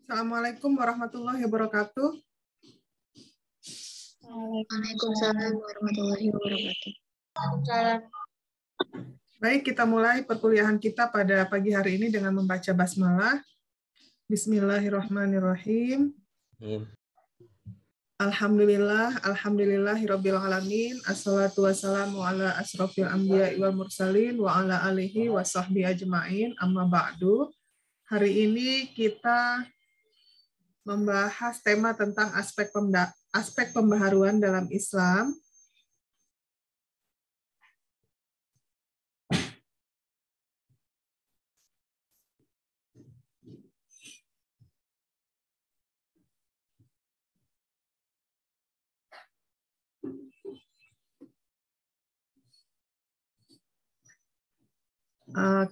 Assalamualaikum warahmatullahi wabarakatuh. Waalaikumsalam warahmatullahi wabarakatuh. Baik, kita mulai perkuliahan kita pada pagi hari ini dengan membaca basmalah. Bismillahirrahmanirrahim. Alhamdulillahirabbil alamin. Assalatu wassalamu ala asrofil anbiya'i wal mursalin wa ala alihi wa sahbihi ajma'in. Amma ba'du. Hari ini kita membahas tema tentang aspek pembaharuan dalam Islam.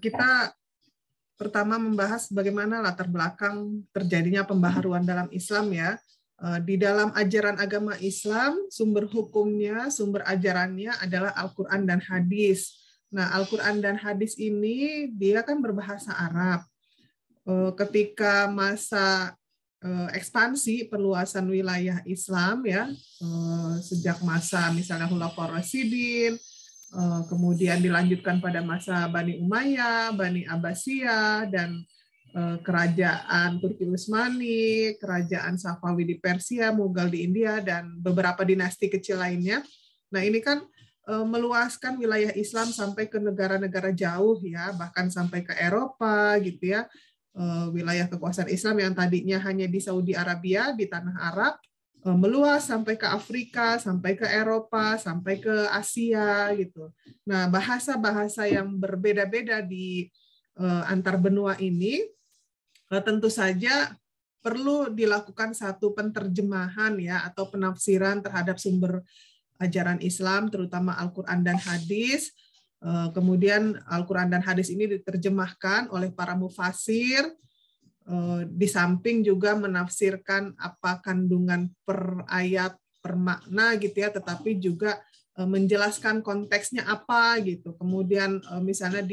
Kita pertama membahas bagaimana latar belakang terjadinya pembaharuan dalam Islam ya. Di dalam ajaran agama Islam, sumber hukumnya, sumber ajarannya adalah Al-Quran dan Hadis. Nah, Al-Quran dan Hadis ini dia kan berbahasa Arab. Ketika masa ekspansi perluasan wilayah Islam ya, sejak masa misalnya Khulafaur Rasyidin, kemudian dilanjutkan pada masa Bani Umayyah, Bani Abbasiyah, dan kerajaan Turki Utsmani, kerajaan Safawi di Persia, Mughal di India, dan beberapa dinasti kecil lainnya. Nah, ini kan meluaskan wilayah Islam sampai ke negara-negara jauh ya, bahkan sampai ke Eropa gitu ya. Wilayah kekuasaan Islam yang tadinya hanya di Saudi Arabia, di tanah Arab, meluas sampai ke Afrika, sampai ke Eropa, sampai ke Asia gitu. Nah, bahasa-bahasa yang berbeda-beda di antar benua ini tentu saja perlu dilakukan satu penterjemahan ya atau penafsiran terhadap sumber ajaran Islam, terutama Al-Quran dan Hadis. Kemudian Al-Quran dan Hadis ini diterjemahkan oleh para mufasir, di samping juga menafsirkan apa kandungan per ayat, per makna gitu ya, tetapi juga menjelaskan konteksnya apa gitu. Kemudian misalnya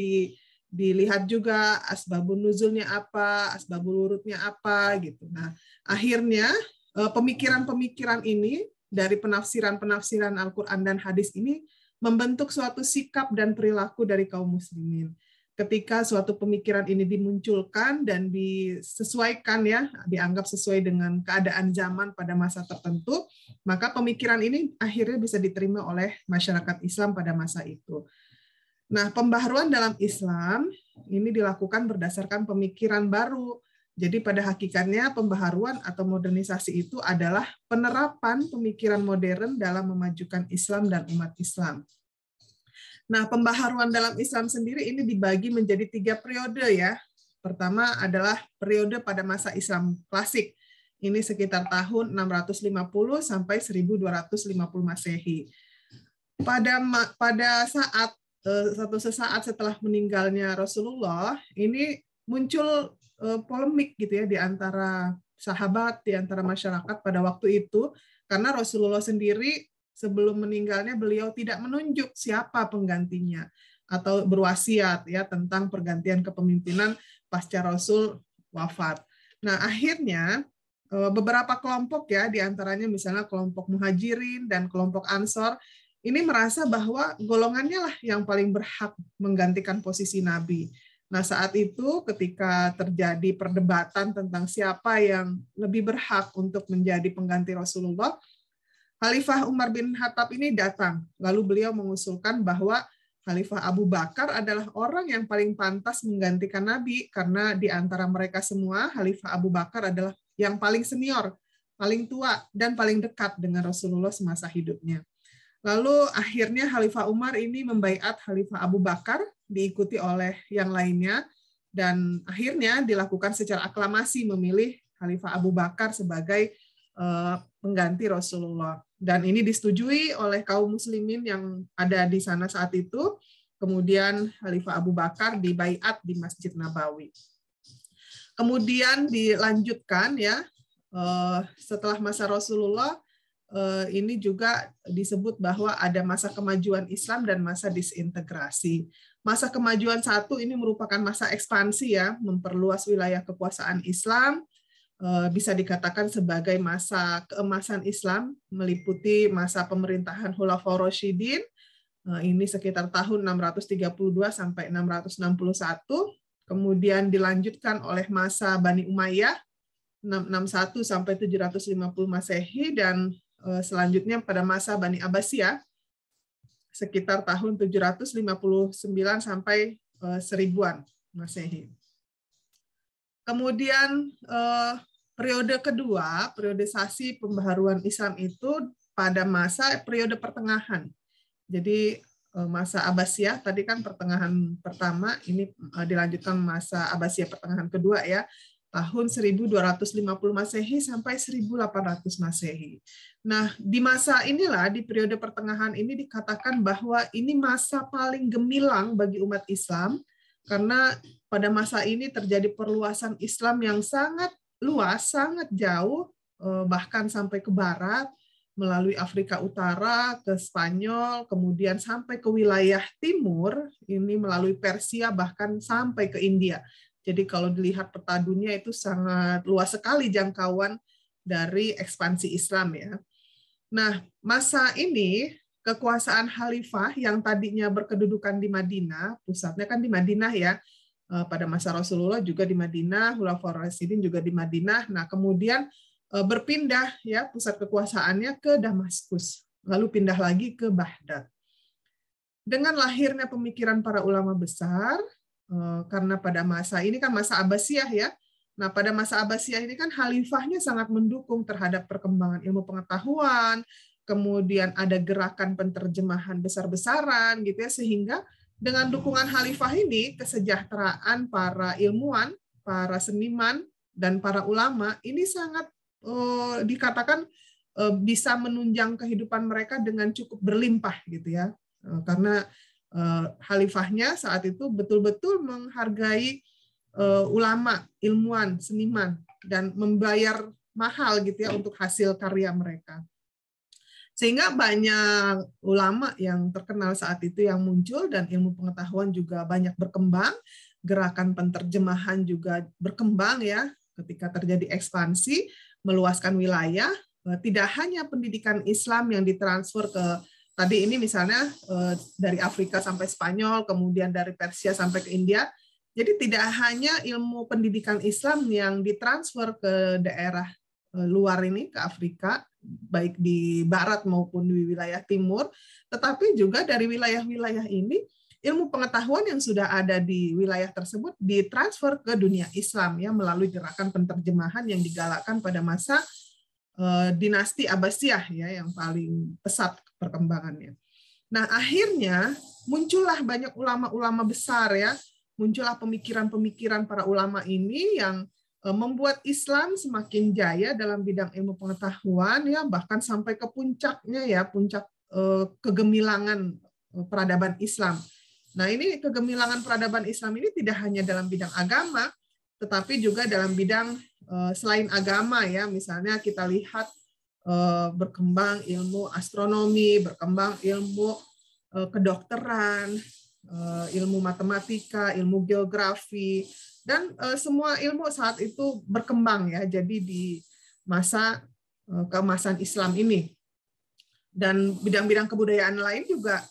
dilihat juga asbabun nuzulnya apa, asbabul wurudnya apa gitu. Nah, akhirnya pemikiran-pemikiran ini dari penafsiran-penafsiran Al-Quran dan Hadis ini membentuk suatu sikap dan perilaku dari kaum muslimin. Ketika suatu pemikiran ini dimunculkan dan disesuaikan ya, dianggap sesuai dengan keadaan zaman pada masa tertentu, maka pemikiran ini akhirnya bisa diterima oleh masyarakat Islam pada masa itu. Nah, pembaharuan dalam Islam ini dilakukan berdasarkan pemikiran baru. Jadi pada hakikatnya pembaharuan atau modernisasi itu adalah penerapan pemikiran modern dalam memajukan Islam dan umat Islam. Nah, pembaharuan dalam Islam sendiri ini dibagi menjadi 3 periode ya. Pertama adalah periode pada masa Islam klasik. Ini sekitar tahun 650 sampai 1250 Masehi. Pada saat sesaat setelah meninggalnya Rasulullah, ini muncul polemik gitu ya di antara sahabat, di antara masyarakat pada waktu itu, karena Rasulullah sendiri sebelum meninggalnya beliau tidak menunjuk siapa penggantinya atau berwasiat ya tentang pergantian kepemimpinan pasca Rasul wafat. Nah, akhirnya beberapa kelompok ya, diantaranya misalnya kelompok Muhajirin dan kelompok Ansor, ini merasa bahwa golongannya lah yang paling berhak menggantikan posisi Nabi. Nah, saat itu ketika terjadi perdebatan tentang siapa yang lebih berhak untuk menjadi pengganti Rasulullah, Khalifah Umar bin Khattab ini datang, lalu beliau mengusulkan bahwa Khalifah Abu Bakar adalah orang yang paling pantas menggantikan Nabi, karena di antara mereka semua, Khalifah Abu Bakar adalah yang paling senior, paling tua, dan paling dekat dengan Rasulullah semasa hidupnya. Lalu akhirnya Khalifah Umar ini membaiat Khalifah Abu Bakar, diikuti oleh yang lainnya, dan akhirnya dilakukan secara aklamasi memilih Khalifah Abu Bakar sebagai pengganti Rasulullah. Dan ini disetujui oleh kaum muslimin yang ada di sana saat itu. Kemudian Khalifah Abu Bakar dibaiat di Masjid Nabawi. Kemudian dilanjutkan ya, setelah masa Rasulullah, ini juga disebut bahwa ada masa kemajuan Islam dan masa disintegrasi. Masa kemajuan satu ini merupakan masa ekspansi ya, memperluas wilayah kekuasaan Islam, bisa dikatakan sebagai masa keemasan Islam, meliputi masa pemerintahan Khulafaur Rasyidin, ini sekitar tahun 632 sampai 661, kemudian dilanjutkan oleh masa Bani Umayyah 661 sampai 750 Masehi, dan selanjutnya pada masa Bani Abbasiyah sekitar tahun 759 sampai 1000-an Masehi. Kemudian periode kedua, periodisasi pembaharuan Islam itu pada masa periode pertengahan. Jadi masa Abbasiyah tadi kan pertengahan pertama, ini dilanjutkan masa Abbasiyah pertengahan kedua ya, tahun 1250 Masehi sampai 1800 Masehi. Nah, di masa inilah, di periode pertengahan ini dikatakan bahwa ini masa paling gemilang bagi umat Islam, karena pada masa ini terjadi perluasan Islam yang sangat luas, sangat jauh, bahkan sampai ke barat, melalui Afrika Utara, ke Spanyol, kemudian sampai ke wilayah timur, ini melalui Persia, bahkan sampai ke India. Jadi kalau dilihat peta dunia itu sangat luas sekali jangkauan dari ekspansi Islam ya. Nah, masa ini kekuasaan khalifah yang tadinya berkedudukan di Madinah, pusatnya kan di Madinah ya, pada masa Rasulullah juga di Madinah, Khulafaur Rasyidin juga di Madinah. Nah, kemudian berpindah ya pusat kekuasaannya ke Damaskus, lalu pindah lagi ke Baghdad. Dengan lahirnya pemikiran para ulama besar, karena pada masa ini kan masa Abbasiyah ya. Nah, pada masa Abbasiyah ini kan khalifahnya sangat mendukung terhadap perkembangan ilmu pengetahuan, kemudian ada gerakan penterjemahan besar-besaran gitu ya, sehingga dengan dukungan khalifah ini kesejahteraan para ilmuwan, para seniman dan para ulama ini sangat dikatakan bisa menunjang kehidupan mereka dengan cukup berlimpah gitu ya, karena khalifahnya saat itu betul-betul menghargai ulama, ilmuwan, seniman, dan membayar mahal gitu ya untuk hasil karya mereka. Sehingga banyak ulama yang terkenal saat itu yang muncul, dan ilmu pengetahuan juga banyak berkembang, gerakan penterjemahan juga berkembang ya ketika terjadi ekspansi, meluaskan wilayah, tidak hanya pendidikan Islam yang ditransfer ke tadi ini misalnya dari Afrika sampai Spanyol, kemudian dari Persia sampai ke India. Jadi tidak hanya ilmu pendidikan Islam yang ditransfer ke daerah luar ini, ke Afrika, baik di barat maupun di wilayah timur, tetapi juga dari wilayah-wilayah ini, ilmu pengetahuan yang sudah ada di wilayah tersebut ditransfer ke dunia Islam ya melalui gerakan penterjemahan yang digalakkan pada masa dinasti Abbasiyah ya yang paling pesat perkembangannya. Nah, akhirnya muncullah banyak ulama-ulama besar ya, muncullah pemikiran-pemikiran para ulama ini yang membuat Islam semakin jaya dalam bidang ilmu pengetahuan ya, bahkan sampai ke puncaknya ya, puncak kegemilangan peradaban Islam. Nah, ini kegemilangan peradaban Islam ini tidak hanya dalam bidang agama, tetapi juga dalam bidang selain agama ya, misalnya kita lihat berkembang ilmu astronomi, berkembang ilmu kedokteran, ilmu matematika, ilmu geografi, dan semua ilmu saat itu berkembang ya. Jadi di masa keemasan Islam ini, dan bidang-bidang kebudayaan lain juga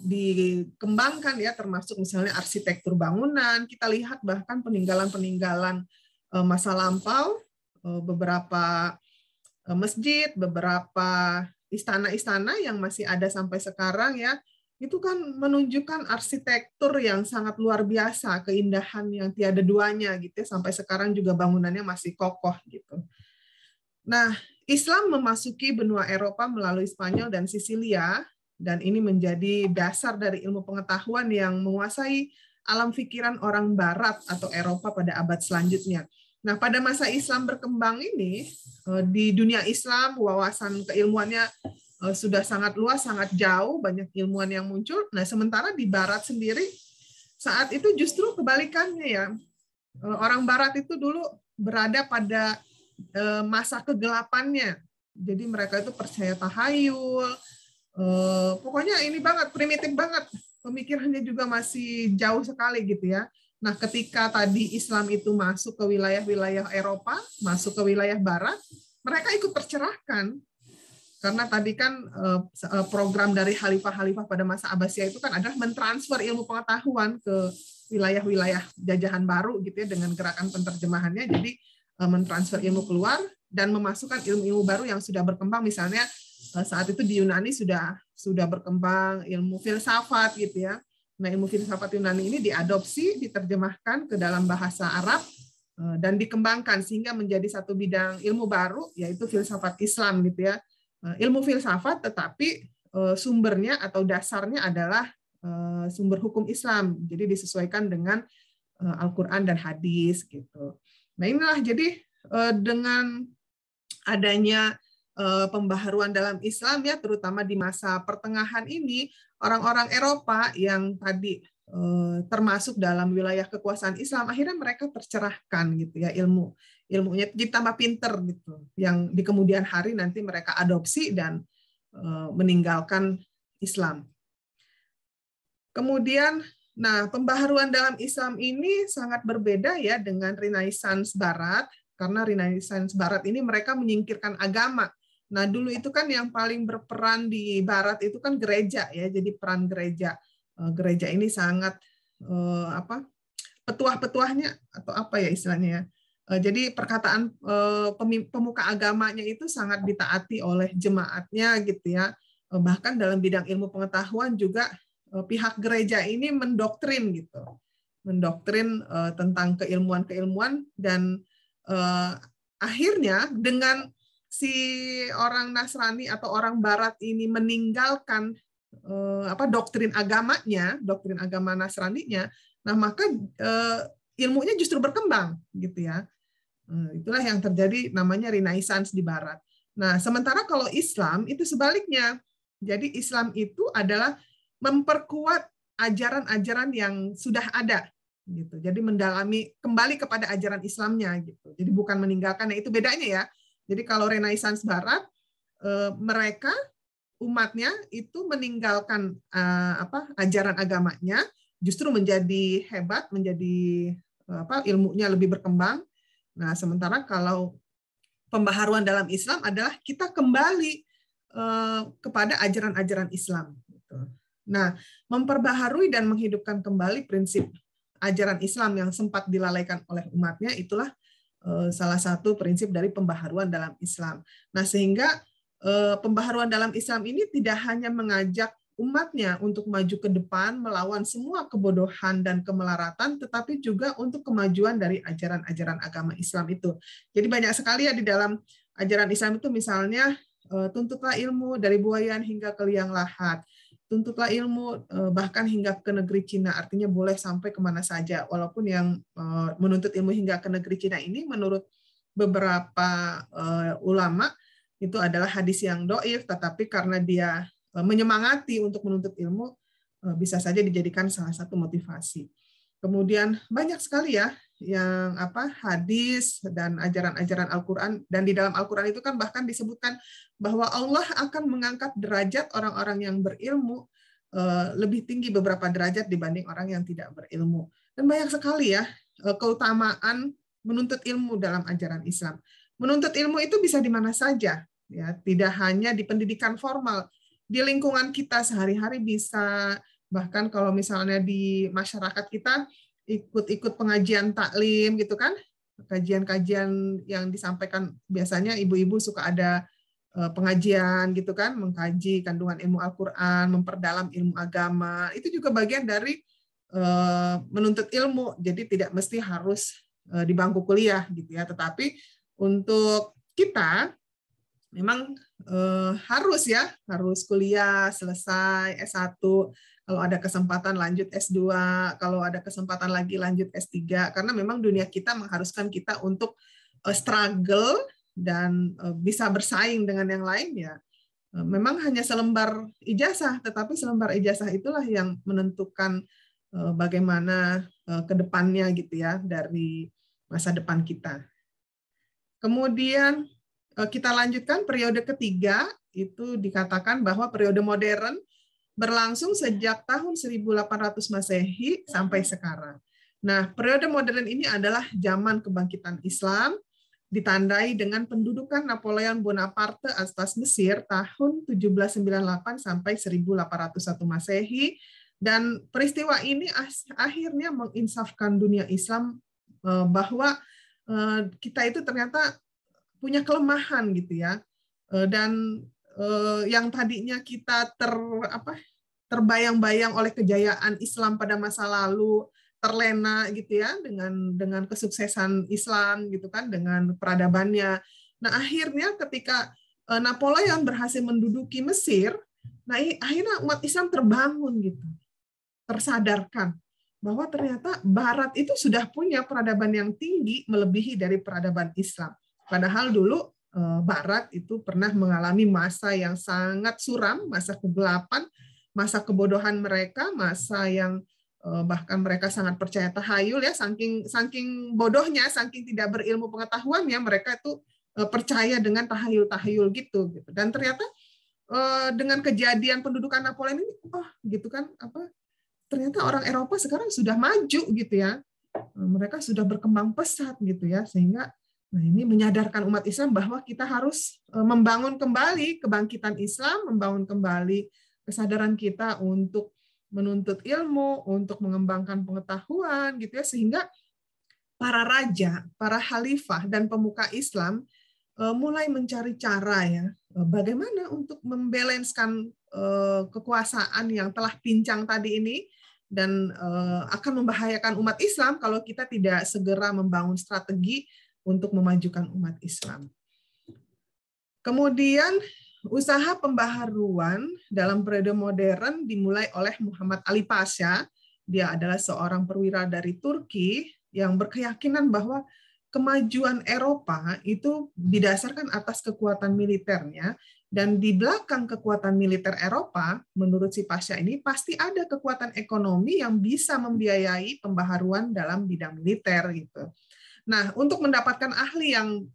dikembangkan ya, termasuk misalnya arsitektur bangunan. Kita lihat bahkan peninggalan-peninggalan masa lampau, beberapa masjid, beberapa istana-istana yang masih ada sampai sekarang ya, itu kan menunjukkan arsitektur yang sangat luar biasa, keindahan yang tiada duanya gitu ya, sampai sekarang juga bangunannya masih kokoh gitu. Nah, Islam memasuki benua Eropa melalui Spanyol dan Sisilia, dan ini menjadi dasar dari ilmu pengetahuan yang menguasai alam pikiran orang Barat atau Eropa pada abad selanjutnya. Nah, pada masa Islam berkembang ini, di dunia Islam, wawasan keilmuannya sudah sangat luas, sangat jauh, banyak ilmuwan yang muncul. Nah, sementara di Barat sendiri, saat itu justru kebalikannya ya. Orang Barat itu dulu berada pada masa kegelapannya. Jadi mereka itu percaya tahayul, pokoknya ini banget, primitif banget. Pemikirannya juga masih jauh sekali gitu ya. Nah, ketika tadi Islam itu masuk ke wilayah-wilayah Eropa, masuk ke wilayah Barat, mereka ikut tercerahkan. Karena tadi kan program dari khalifah-khalifah pada masa Abbasiyah itu kan adalah mentransfer ilmu pengetahuan ke wilayah-wilayah jajahan baru gitu ya, dengan gerakan penterjemahannya. Jadi mentransfer ilmu keluar dan memasukkan ilmu-ilmu baru yang sudah berkembang. Misalnya saat itu di Yunani sudah berkembang ilmu filsafat gitu ya. Nah, ilmu filsafat Yunani ini diadopsi, diterjemahkan ke dalam bahasa Arab dan dikembangkan sehingga menjadi satu bidang ilmu baru, yaitu filsafat Islam gitu ya. Ilmu filsafat, tetapi sumbernya atau dasarnya adalah sumber hukum Islam. Jadi disesuaikan dengan Al-Quran dan hadis gitu. Nah, inilah jadi dengan adanya pembaharuan dalam Islam ya, terutama di masa pertengahan ini, orang-orang Eropa yang tadi termasuk dalam wilayah kekuasaan Islam, akhirnya mereka tercerahkan gitu ya, ilmunya jadi tambah pinter gitu, yang di kemudian hari nanti mereka adopsi dan meninggalkan Islam. Kemudian, nah, pembaharuan dalam Islam ini sangat berbeda ya dengan Renaissance Barat, karena Renaissance Barat ini mereka menyingkirkan agama. Nah, dulu itu kan yang paling berperan di Barat itu kan gereja ya, jadi peran gereja. Gereja ini sangat petuah-petuahnya atau apa ya istilahnya ya. Jadi perkataan pemuka agamanya itu sangat ditaati oleh jemaatnya gitu ya. Bahkan dalam bidang ilmu pengetahuan juga pihak gereja ini mendoktrin gitu. Mendoktrin tentang keilmuan-keilmuan dan akhirnya dengan si orang Nasrani atau orang Barat ini meninggalkan doktrin agamanya, doktrin agama Nasraninya, nah maka ilmunya justru berkembang gitu ya. Itulah yang terjadi, namanya Renaissance di Barat. Nah, sementara kalau Islam itu sebaliknya. Jadi Islam itu adalah memperkuat ajaran-ajaran yang sudah ada gitu. Jadi mendalami kembali kepada ajaran Islamnya gitu. Jadi bukan meninggalkan. Itu bedanya ya. Jadi kalau Renaissance Barat, mereka umatnya itu meninggalkan ajaran agamanya, justru menjadi hebat, menjadi ilmunya lebih berkembang. Nah, sementara kalau pembaharuan dalam Islam adalah kita kembali kepada ajaran-ajaran Islam. Nah, memperbaharui dan menghidupkan kembali prinsip ajaran Islam yang sempat dilalaikan oleh umatnya, itulah salah satu prinsip dari pembaharuan dalam Islam. Nah, sehingga pembaharuan dalam Islam ini tidak hanya mengajak umatnya untuk maju ke depan melawan semua kebodohan dan kemelaratan, tetapi juga untuk kemajuan dari ajaran-ajaran agama Islam itu. Jadi banyak sekali ya di dalam ajaran Islam itu, misalnya tuntutlah ilmu dari buayan hingga ke liang lahat. Tuntutlah ilmu bahkan hingga ke negeri Cina, artinya boleh sampai kemana saja. Walaupun yang menuntut ilmu hingga ke negeri Cina ini menurut beberapa ulama itu adalah hadis yang dhaif, tetapi karena dia menyemangati untuk menuntut ilmu, bisa saja dijadikan salah satu motivasi. Kemudian banyak sekali ya yang hadis dan ajaran-ajaran Al-Quran, dan di dalam Al-Quran itu kan bahkan disebutkan bahwa Allah akan mengangkat derajat orang-orang yang berilmu lebih tinggi beberapa derajat dibanding orang yang tidak berilmu. Dan banyak sekali ya keutamaan menuntut ilmu dalam ajaran Islam. Menuntut ilmu itu bisa di mana saja, ya, tidak hanya di pendidikan formal. Di lingkungan kita sehari-hari bisa, bahkan kalau misalnya di masyarakat kita ikut-ikut pengajian taklim gitu kan, kajian-kajian yang disampaikan, biasanya ibu-ibu suka ada pengajian gitu kan, mengkaji kandungan ilmu Al-Quran, memperdalam ilmu agama, itu juga bagian dari menuntut ilmu. Jadi tidak mesti harus di bangku kuliah gitu ya, tetapi untuk kita memang harus kuliah selesai S1, kalau ada kesempatan lanjut S2, kalau ada kesempatan lagi lanjut S3, karena memang dunia kita mengharuskan kita untuk struggle dan bisa bersaing dengan yang lain ya. Memang hanya selembar ijazah, tetapi selembar ijazah itulah yang menentukan bagaimana ke depannya gitu ya, dari masa depan kita. Kemudian kita lanjutkan periode ketiga, itu dikatakan bahwa periode modern berlangsung sejak tahun 1800 Masehi sampai sekarang. Nah, periode modern ini adalah zaman kebangkitan Islam, ditandai dengan pendudukan Napoleon Bonaparte atas Mesir tahun 1798 sampai 1801 Masehi, dan peristiwa ini akhirnya menginsafkan dunia Islam bahwa kita itu ternyata punya kelemahan gitu ya, dan yang tadinya kita terbayang-bayang oleh kejayaan Islam pada masa lalu, terlena gitu ya dengan kesuksesan Islam gitu kan, dengan peradabannya. Nah, akhirnya ketika Napoleon berhasil menduduki Mesir, nah akhirnya umat Islam terbangun gitu, tersadarkan bahwa ternyata Barat itu sudah punya peradaban yang tinggi melebihi dari peradaban Islam. Padahal dulu Barat itu pernah mengalami masa yang sangat suram, masa kegelapan, masa kebodohan mereka, masa yang bahkan mereka sangat percaya tahayul ya, saking bodohnya, saking tidak berilmu pengetahuannya, mereka itu percaya dengan tahayul gitu. Dan ternyata dengan kejadian pendudukan Napoleon ini, gitu kan, ternyata orang Eropa sekarang sudah maju gitu ya, mereka sudah berkembang pesat gitu ya, sehingga ini menyadarkan umat Islam bahwa kita harus membangun kembali kebangkitan Islam, membangun kembali kesadaran kita untuk menuntut ilmu, untuk mengembangkan pengetahuan gitu ya, sehingga para raja, para khalifah dan pemuka Islam mulai mencari cara ya bagaimana untuk membalanskan kekuasaan yang telah pincang tadi ini, dan akan membahayakan umat Islam kalau kita tidak segera membangun strategi untuk memajukan umat Islam. Kemudian usaha pembaharuan dalam periode modern dimulai oleh Muhammad Ali Pasha. Dia adalah seorang perwira dari Turki yang berkeyakinan bahwa kemajuan Eropa itu didasarkan atas kekuatan militernya, dan di belakang kekuatan militer Eropa, menurut si Pasha ini, pasti ada kekuatan ekonomi yang bisa membiayai pembaharuan dalam bidang militer gitu. Nah, untuk mendapatkan ahli yang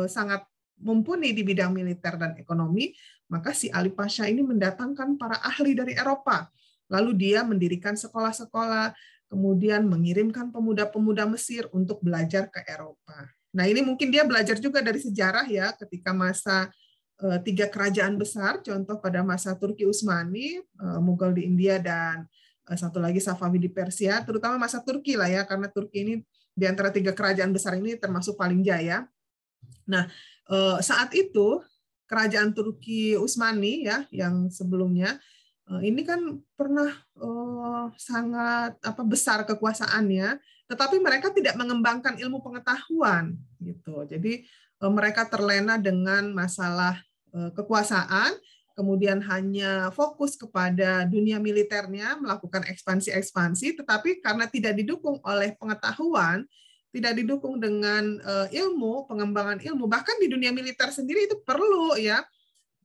sangat mumpuni di bidang militer dan ekonomi, maka si Ali Pasha ini mendatangkan para ahli dari Eropa. Lalu dia mendirikan sekolah-sekolah, kemudian mengirimkan pemuda-pemuda Mesir untuk belajar ke Eropa. Nah, ini mungkin dia belajar juga dari sejarah ya, ketika masa tiga kerajaan besar, contoh pada masa Turki Utsmani, Mughal di India, dan satu lagi Safawi di Persia, terutama masa Turki lah ya, karena Turki ini di antara tiga kerajaan besar ini termasuk paling jaya. Nah, saat itu kerajaan Turki Utsmani ya, yang sebelumnya ini kan pernah sangat besar kekuasaannya, tetapi mereka tidak mengembangkan ilmu pengetahuan gitu. Jadi mereka terlena dengan masalah kekuasaan, kemudian hanya fokus kepada dunia militernya, melakukan ekspansi-ekspansi, tetapi karena tidak didukung oleh pengetahuan, tidak didukung dengan ilmu, pengembangan ilmu, bahkan di dunia militer sendiri itu perlu ya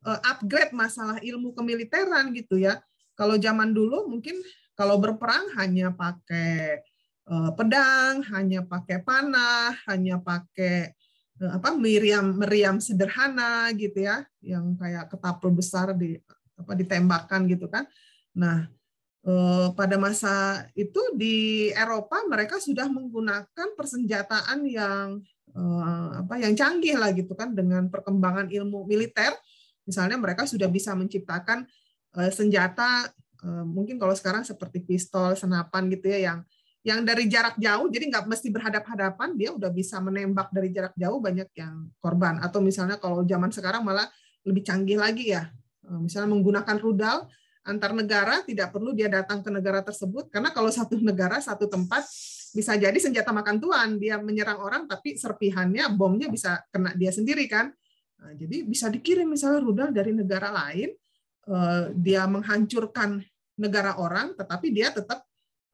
upgrade masalah ilmu kemiliteran gitu ya. Kalau zaman dulu mungkin kalau berperang hanya pakai pedang, hanya pakai panah, hanya pakai meriam sederhana gitu ya, yang kayak ketapel besar ditembakkan gitu kan. Nah, pada masa itu di Eropa mereka sudah menggunakan persenjataan yang yang canggih lah gitu kan, dengan perkembangan ilmu militer. Misalnya mereka sudah bisa menciptakan senjata mungkin kalau sekarang seperti pistol, senapan gitu ya, yang dari jarak jauh, jadi nggak mesti berhadap-hadapan, dia udah bisa menembak dari jarak jauh, banyak yang korban. Atau misalnya kalau zaman sekarang malah lebih canggih lagi ya, misalnya menggunakan rudal antar negara, tidak perlu dia datang ke negara tersebut, karena kalau satu negara, satu tempat, bisa jadi senjata makan tuan, dia menyerang orang, tapi serpihannya, bomnya bisa kena dia sendiri kan. Nah, jadi bisa dikirim misalnya rudal dari negara lain, dia menghancurkan negara orang, tetapi dia tetap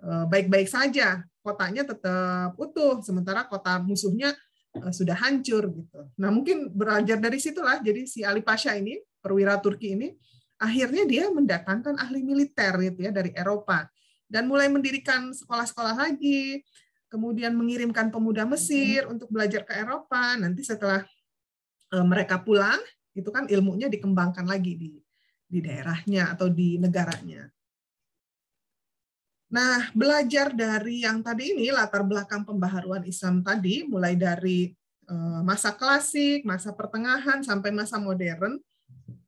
baik-baik saja, kotanya tetap utuh, sementara kota musuhnya sudah hancur gitu. Nah, mungkin belajar dari situlah, jadi si Ali Pasha ini, perwira Turki ini, akhirnya dia mendatangkan ahli militer gitu ya dari Eropa, dan mulai mendirikan sekolah-sekolah lagi, kemudian mengirimkan pemuda Mesir untuk belajar ke Eropa. Nanti setelah mereka pulang, itu kan ilmunya dikembangkan lagi di daerahnya atau di negaranya. Nah, belajar dari yang tadi ini, latar belakang pembaharuan Islam tadi, mulai dari masa klasik, masa pertengahan, sampai masa modern.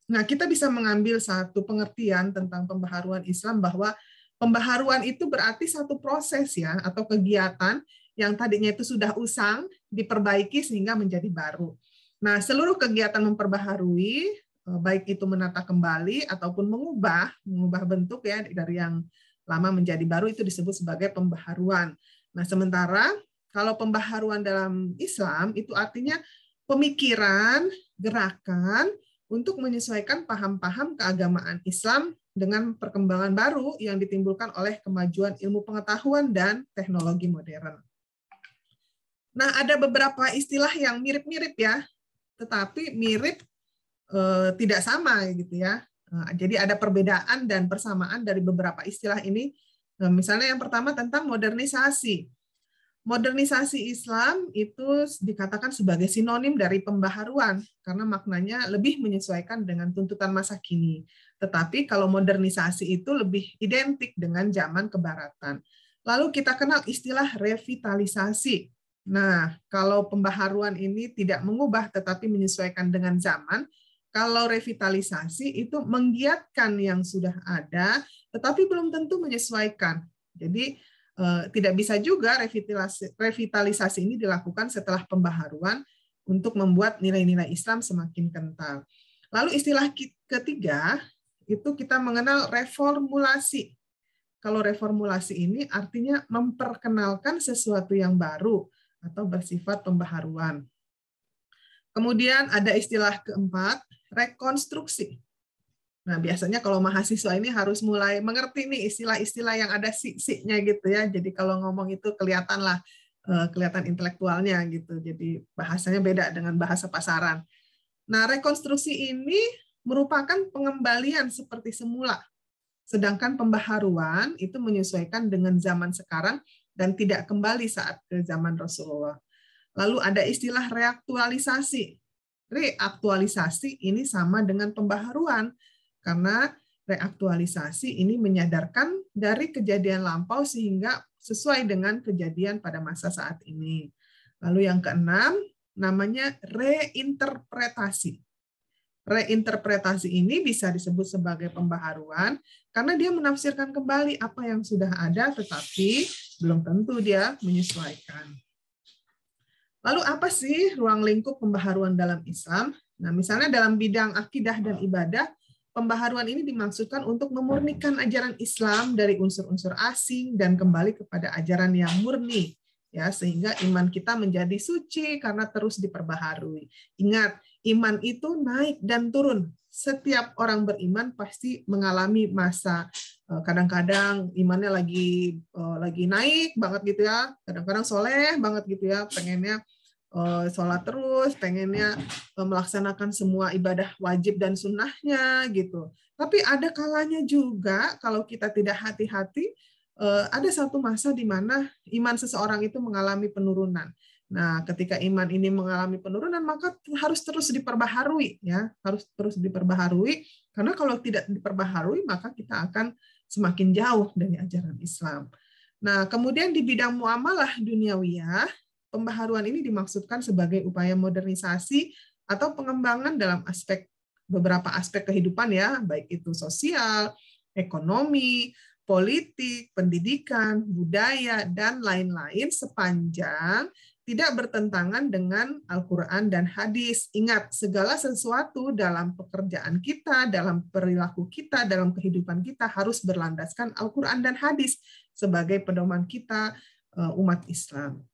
Nah, kita bisa mengambil satu pengertian tentang pembaharuan Islam bahwa pembaharuan itu berarti satu proses ya, atau kegiatan yang tadinya itu sudah usang, diperbaiki sehingga menjadi baru. Nah, seluruh kegiatan memperbaharui, baik itu menata kembali ataupun mengubah bentuk ya dari yang lama menjadi baru, itu disebut sebagai pembaharuan. Nah, sementara kalau pembaharuan dalam Islam itu artinya pemikiran, gerakan untuk menyesuaikan paham-paham keagamaan Islam dengan perkembangan baru yang ditimbulkan oleh kemajuan ilmu pengetahuan dan teknologi modern. Nah, ada beberapa istilah yang mirip-mirip ya, tetapi mirip tidak sama gitu ya. Jadi ada perbedaan dan persamaan dari beberapa istilah ini. Misalnya yang pertama tentang modernisasi. Modernisasi Islam itu dikatakan sebagai sinonim dari pembaharuan karena maknanya lebih menyesuaikan dengan tuntutan masa kini. Tetapi kalau modernisasi itu lebih identik dengan zaman kebaratan. Lalu kita kenal istilah revitalisasi. Nah, kalau pembaharuan ini tidak mengubah tetapi menyesuaikan dengan zaman, kalau revitalisasi itu menggiatkan yang sudah ada, tetapi belum tentu menyesuaikan. Jadi tidak bisa juga revitalisasi ini dilakukan setelah pembaharuan untuk membuat nilai-nilai Islam semakin kental. Lalu istilah ketiga itu kita mengenal reformulasi. Kalau reformulasi ini artinya memperkenalkan sesuatu yang baru atau bersifat pembaharuan. Kemudian ada istilah keempat, rekonstruksi. Nah, biasanya kalau mahasiswa ini harus mulai mengerti nih istilah-istilah yang ada sik-siknya gitu ya. Jadi kalau ngomong itu kelihatan intelektualnya gitu. Jadi bahasanya beda dengan bahasa pasaran. Nah, rekonstruksi ini merupakan pengembalian seperti semula. Sedangkan pembaharuan itu menyesuaikan dengan zaman sekarang dan tidak kembali saat ke zaman Rasulullah. Lalu ada istilah reaktualisasi. Reaktualisasi ini sama dengan pembaharuan, karena reaktualisasi ini menyadarkan dari kejadian lampau sehingga sesuai dengan kejadian pada masa saat ini. Lalu yang keenam, namanya reinterpretasi. Reinterpretasi ini bisa disebut sebagai pembaharuan karena dia menafsirkan kembali apa yang sudah ada, tetapi belum tentu dia menyesuaikan. Lalu apa sih ruang lingkup pembaharuan dalam Islam? Nah, misalnya dalam bidang akidah dan ibadah, pembaharuan ini dimaksudkan untuk memurnikan ajaran Islam dari unsur-unsur asing dan kembali kepada ajaran yang murni, ya, sehingga iman kita menjadi suci karena terus diperbaharui. Ingat, iman itu naik dan turun. Setiap orang beriman pasti mengalami masa kadang-kadang imannya lagi naik banget gitu ya, kadang-kadang soleh banget gitu ya, pengennya sholat terus, pengennya melaksanakan semua ibadah wajib dan sunnahnya gitu. Tapi ada kalanya juga kalau kita tidak hati-hati, ada satu masa di mana iman seseorang itu mengalami penurunan. Nah, ketika iman ini mengalami penurunan, maka harus terus diperbaharui, ya, harus terus diperbaharui. Karena kalau tidak diperbaharui, maka kita akan semakin jauh dari ajaran Islam. Nah, kemudian di bidang muamalah duniawiyah, pembaharuan ini dimaksudkan sebagai upaya modernisasi atau pengembangan dalam beberapa aspek kehidupan ya, baik itu sosial, ekonomi, politik, pendidikan, budaya, dan lain-lain sepanjang tidak bertentangan dengan Al-Quran dan hadis. Ingat, segala sesuatu dalam pekerjaan kita, dalam perilaku kita, dalam kehidupan kita harus berlandaskan Al-Quran dan hadis sebagai pedoman kita umat Islam.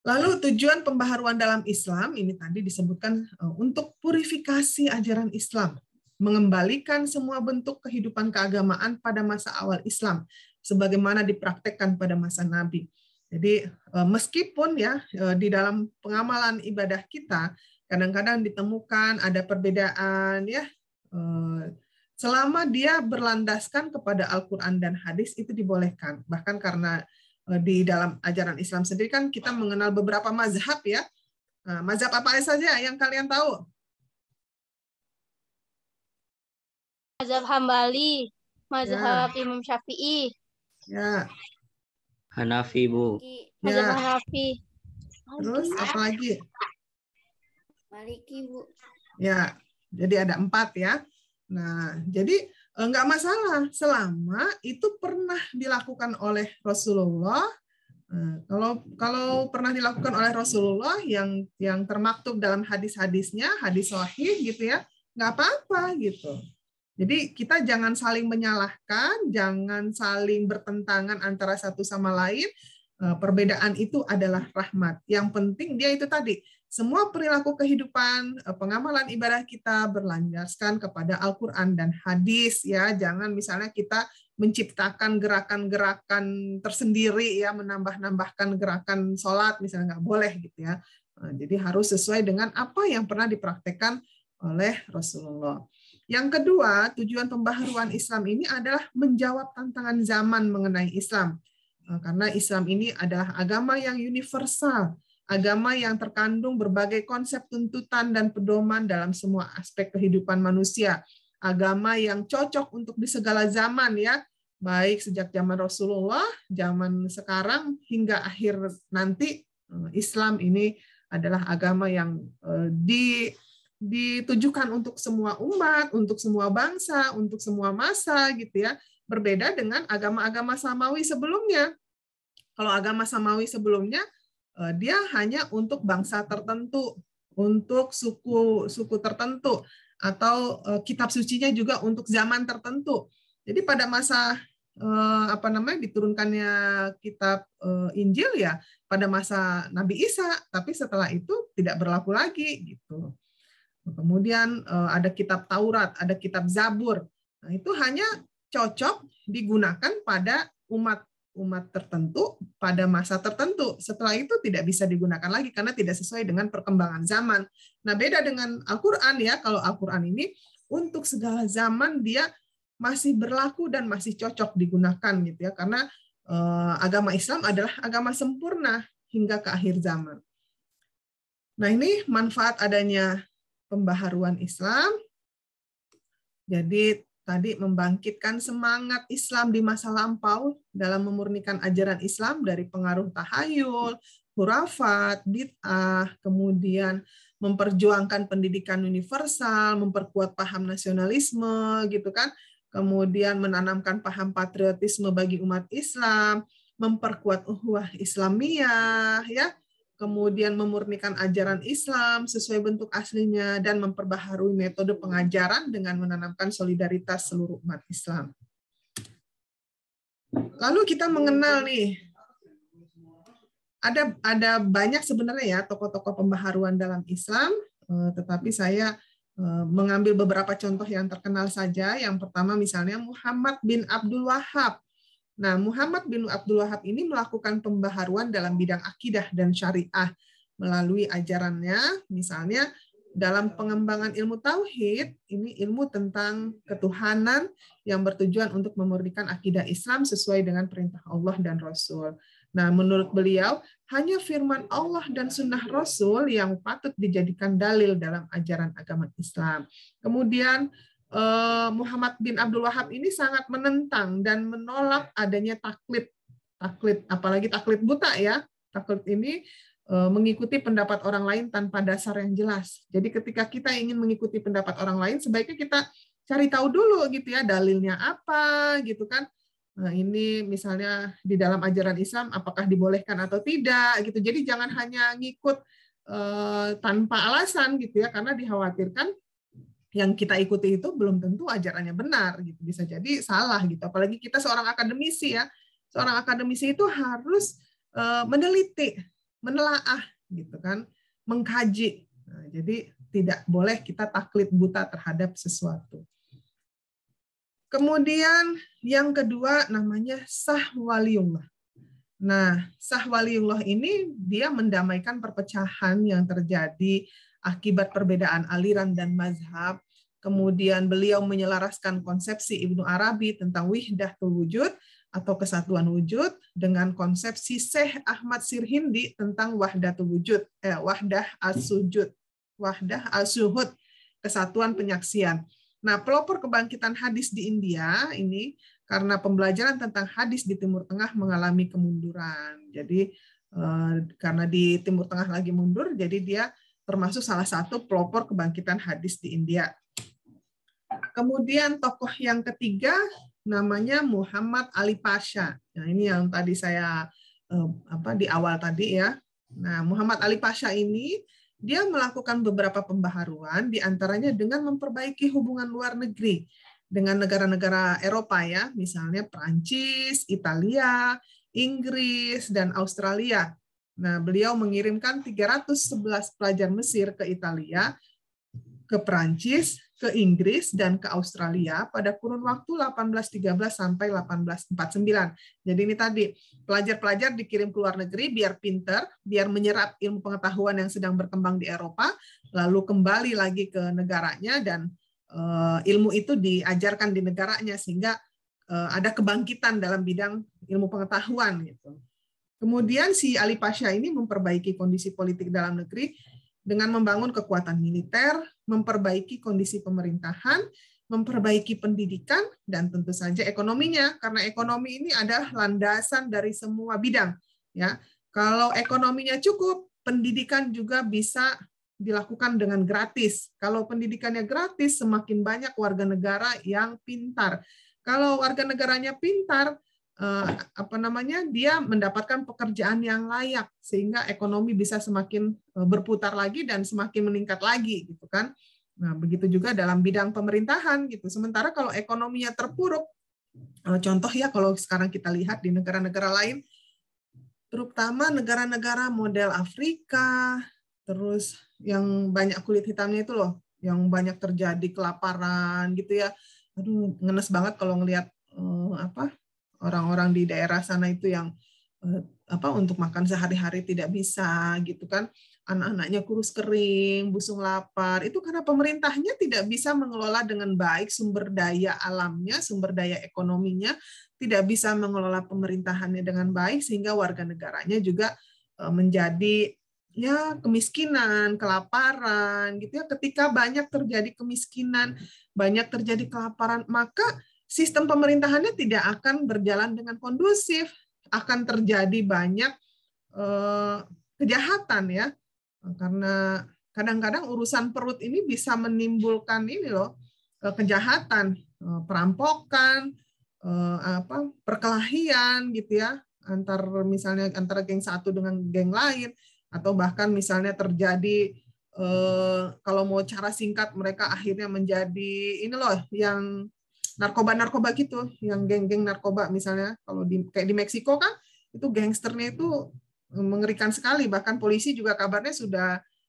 Lalu tujuan pembaharuan dalam Islam ini tadi disebutkan untuk purifikasi ajaran Islam, mengembalikan semua bentuk kehidupan keagamaan pada masa awal Islam, sebagaimana dipraktekkan pada masa Nabi. Jadi meskipun ya di dalam pengamalan ibadah kita kadang-kadang ditemukan ada perbedaan ya, selama dia berlandaskan kepada Al-Quran dan hadis itu dibolehkan. Bahkan karena di dalam ajaran Islam sendiri kan kita mengenal beberapa mazhab ya. Nah, mazhab apa saja yang kalian tahu? Mazhab Hambali. Mazhab Imam Syafi'i. Ya. Hanafi, Bu. Mazhab Ya. Hanafi. Terus apa lagi? Maliki, Bu. Ya, jadi ada 4 ya. Nah, jadi enggak masalah selama itu pernah dilakukan oleh Rasulullah. Kalau pernah dilakukan oleh Rasulullah yang termaktub dalam hadis-hadisnya, hadis sahih gitu ya, nggak apa-apa gitu. Jadi kita jangan saling menyalahkan, jangan saling bertentangan antara satu sama lain. Perbedaan itu adalah rahmat. Yang penting dia itu tadi, semua perilaku kehidupan, pengamalan ibadah kita berlandaskan kepada Al-Quran dan hadis ya. Jangan misalnya kita menciptakan gerakan-gerakan tersendiri ya, menambah-nambahkan gerakan sholat misalnya, nggak boleh gitu ya. Jadi harus sesuai dengan apa yang pernah dipraktekkan oleh Rasulullah. Yang kedua, tujuan pembaharuan Islam ini adalah menjawab tantangan zaman mengenai Islam. Karena Islam ini adalah agama yang universal, agama yang terkandung berbagai konsep tuntutan dan pedoman dalam semua aspek kehidupan manusia. Agama yang cocok untuk di segala zaman ya, baik sejak zaman Rasulullah, zaman sekarang hingga akhir nanti. Islam ini adalah agama yang ditujukan untuk semua umat, untuk semua bangsa, untuk semua masa gitu ya. Berbeda dengan agama-agama samawi sebelumnya. Kalau agama samawi sebelumnya dia hanya untuk bangsa tertentu, untuk suku tertentu, atau kitab sucinya juga untuk zaman tertentu. Jadi pada masa diturunkannya kitab Injil ya pada masa Nabi Isa, tapi setelah itu tidak berlaku lagi gitu. Kemudian ada kitab Taurat, ada kitab Zabur. Nah, itu hanya cocok digunakan pada umat tertentu pada masa tertentu. Setelah itu tidak bisa digunakan lagi karena tidak sesuai dengan perkembangan zaman. Nah, beda dengan Al-Qur'an ya. Kalau Al-Qur'an ini untuk segala zaman dia masih berlaku dan masih cocok digunakan gitu ya. Karena agama Islam adalah agama sempurna hingga ke akhir zaman. Nah, ini manfaat adanya pembaharuan Islam. Jadi tadi membangkitkan semangat Islam di masa lampau dalam memurnikan ajaran Islam dari pengaruh tahayul, khurafat, bid'ah, kemudian memperjuangkan pendidikan universal, memperkuat paham nasionalisme gitu kan, kemudian menanamkan paham patriotisme bagi umat Islam, memperkuat ukhuwah Islamiyah ya, kemudian memurnikan ajaran Islam sesuai bentuk aslinya, dan memperbaharui metode pengajaran dengan menanamkan solidaritas seluruh umat Islam. Lalu kita mengenal nih, ada banyak sebenarnya ya tokoh-tokoh pembaharuan dalam Islam, tetapi saya mengambil beberapa contoh yang terkenal saja. Yang pertama misalnya Muhammad bin Abdul Wahab. Nah, Muhammad bin Abdul Wahab ini melakukan pembaharuan dalam bidang akidah dan syariah melalui ajarannya, misalnya dalam pengembangan ilmu tauhid, ini ilmu tentang ketuhanan yang bertujuan untuk memurnikan akidah Islam sesuai dengan perintah Allah dan Rasul. Nah, menurut beliau, hanya firman Allah dan sunnah Rasul yang patut dijadikan dalil dalam ajaran agama Islam. Kemudian Muhammad bin Abdul Wahab ini sangat menentang dan menolak adanya taklid, apalagi taklid buta ya. Taklid ini mengikuti pendapat orang lain tanpa dasar yang jelas. Jadi ketika kita ingin mengikuti pendapat orang lain, sebaiknya kita cari tahu dulu gitu ya, dalilnya apa gitu kan. Nah, ini misalnya di dalam ajaran Islam apakah dibolehkan atau tidak gitu. Jadi jangan hanya ngikut tanpa alasan gitu ya, karena dikhawatirkan yang kita ikuti itu belum tentu ajarannya benar gitu, bisa jadi salah gitu. Apalagi kita seorang akademisi ya, seorang akademisi itu harus meneliti, menelaah gitu kan, mengkaji. Nah, jadi tidak boleh kita taklid buta terhadap sesuatu. Kemudian yang kedua namanya sah waliullah. Nah, sah waliullah ini dia mendamaikan perpecahan yang terjadi akibat perbedaan aliran dan mazhab. Kemudian beliau menyelaraskan konsepsi Ibnu Arabi tentang wihdatul wujud atau kesatuan wujud dengan konsepsi Syekh Ahmad Sirhindi tentang wahdatul wujud, wahdah as-sujud, wahdah as-syuhud, kesatuan penyaksian. Nah, pelopor kebangkitan hadis di India ini karena pembelajaran tentang hadis di Timur Tengah mengalami kemunduran. Jadi karena di Timur Tengah lagi mundur, jadi dia termasuk salah satu pelopor kebangkitan hadis di India. Kemudian tokoh yang ketiga namanya Muhammad Ali Pasha. Nah, ini yang tadi saya di awal tadi ya. Nah, Muhammad Ali Pasha ini dia melakukan beberapa pembaharuan, diantaranya dengan memperbaiki hubungan luar negeri dengan negara-negara Eropa ya, misalnya Prancis, Italia, Inggris, dan Australia. Nah, beliau mengirimkan 311 pelajar Mesir ke Italia, ke Prancis, ke Inggris, dan ke Australia pada kurun waktu 1813 sampai 1849. Jadi ini tadi, pelajar-pelajar dikirim ke luar negeri biar pinter, biar menyerap ilmu pengetahuan yang sedang berkembang di Eropa, lalu kembali lagi ke negaranya, dan ilmu itu diajarkan di negaranya, sehingga ada kebangkitan dalam bidang ilmu pengetahuan. Gitu. Kemudian si Ali Pasha ini memperbaiki kondisi politik dalam negeri dengan membangun kekuatan militer, memperbaiki kondisi pemerintahan, memperbaiki pendidikan, dan tentu saja ekonominya, karena ekonomi ini adalah landasan dari semua bidang. Ya, kalau ekonominya cukup, pendidikan juga bisa dilakukan dengan gratis. Kalau pendidikannya gratis, semakin banyak warga negara yang pintar. Kalau warga negaranya pintar, dia mendapatkan pekerjaan yang layak sehingga ekonomi bisa semakin berputar lagi dan semakin meningkat lagi gitu kan. Nah, begitu juga dalam bidang pemerintahan gitu. Sementara kalau ekonominya terpuruk, contoh ya kalau sekarang kita lihat di negara-negara lain, terutama negara-negara model Afrika, terus yang banyak kulit hitamnya itu loh, yang banyak terjadi kelaparan gitu ya. Aduh, ngenes banget kalau ngelihat orang-orang di daerah sana itu yang untuk makan sehari-hari tidak bisa gitu kan, anak-anaknya kurus kering, busung lapar, itu karena pemerintahnya tidak bisa mengelola dengan baik sumber daya alamnya, sumber daya ekonominya, tidak bisa mengelola pemerintahannya dengan baik sehingga warga negaranya juga menjadi ya kemiskinan, kelaparan gitu ya. Ketika banyak terjadi kemiskinan, banyak terjadi kelaparan, maka sistem pemerintahannya tidak akan berjalan dengan kondusif, akan terjadi banyak kejahatan ya, karena kadang-kadang urusan perut ini bisa menimbulkan ini loh kejahatan, perampokan, perkelahian gitu ya, misalnya antara geng satu dengan geng lain, atau bahkan misalnya terjadi kalau mau cara singkat mereka akhirnya menjadi ini loh yang narkoba gitu, yang geng-geng narkoba misalnya kalau kayak di Meksiko kan itu gangsternya itu mengerikan sekali, bahkan polisi juga kabarnya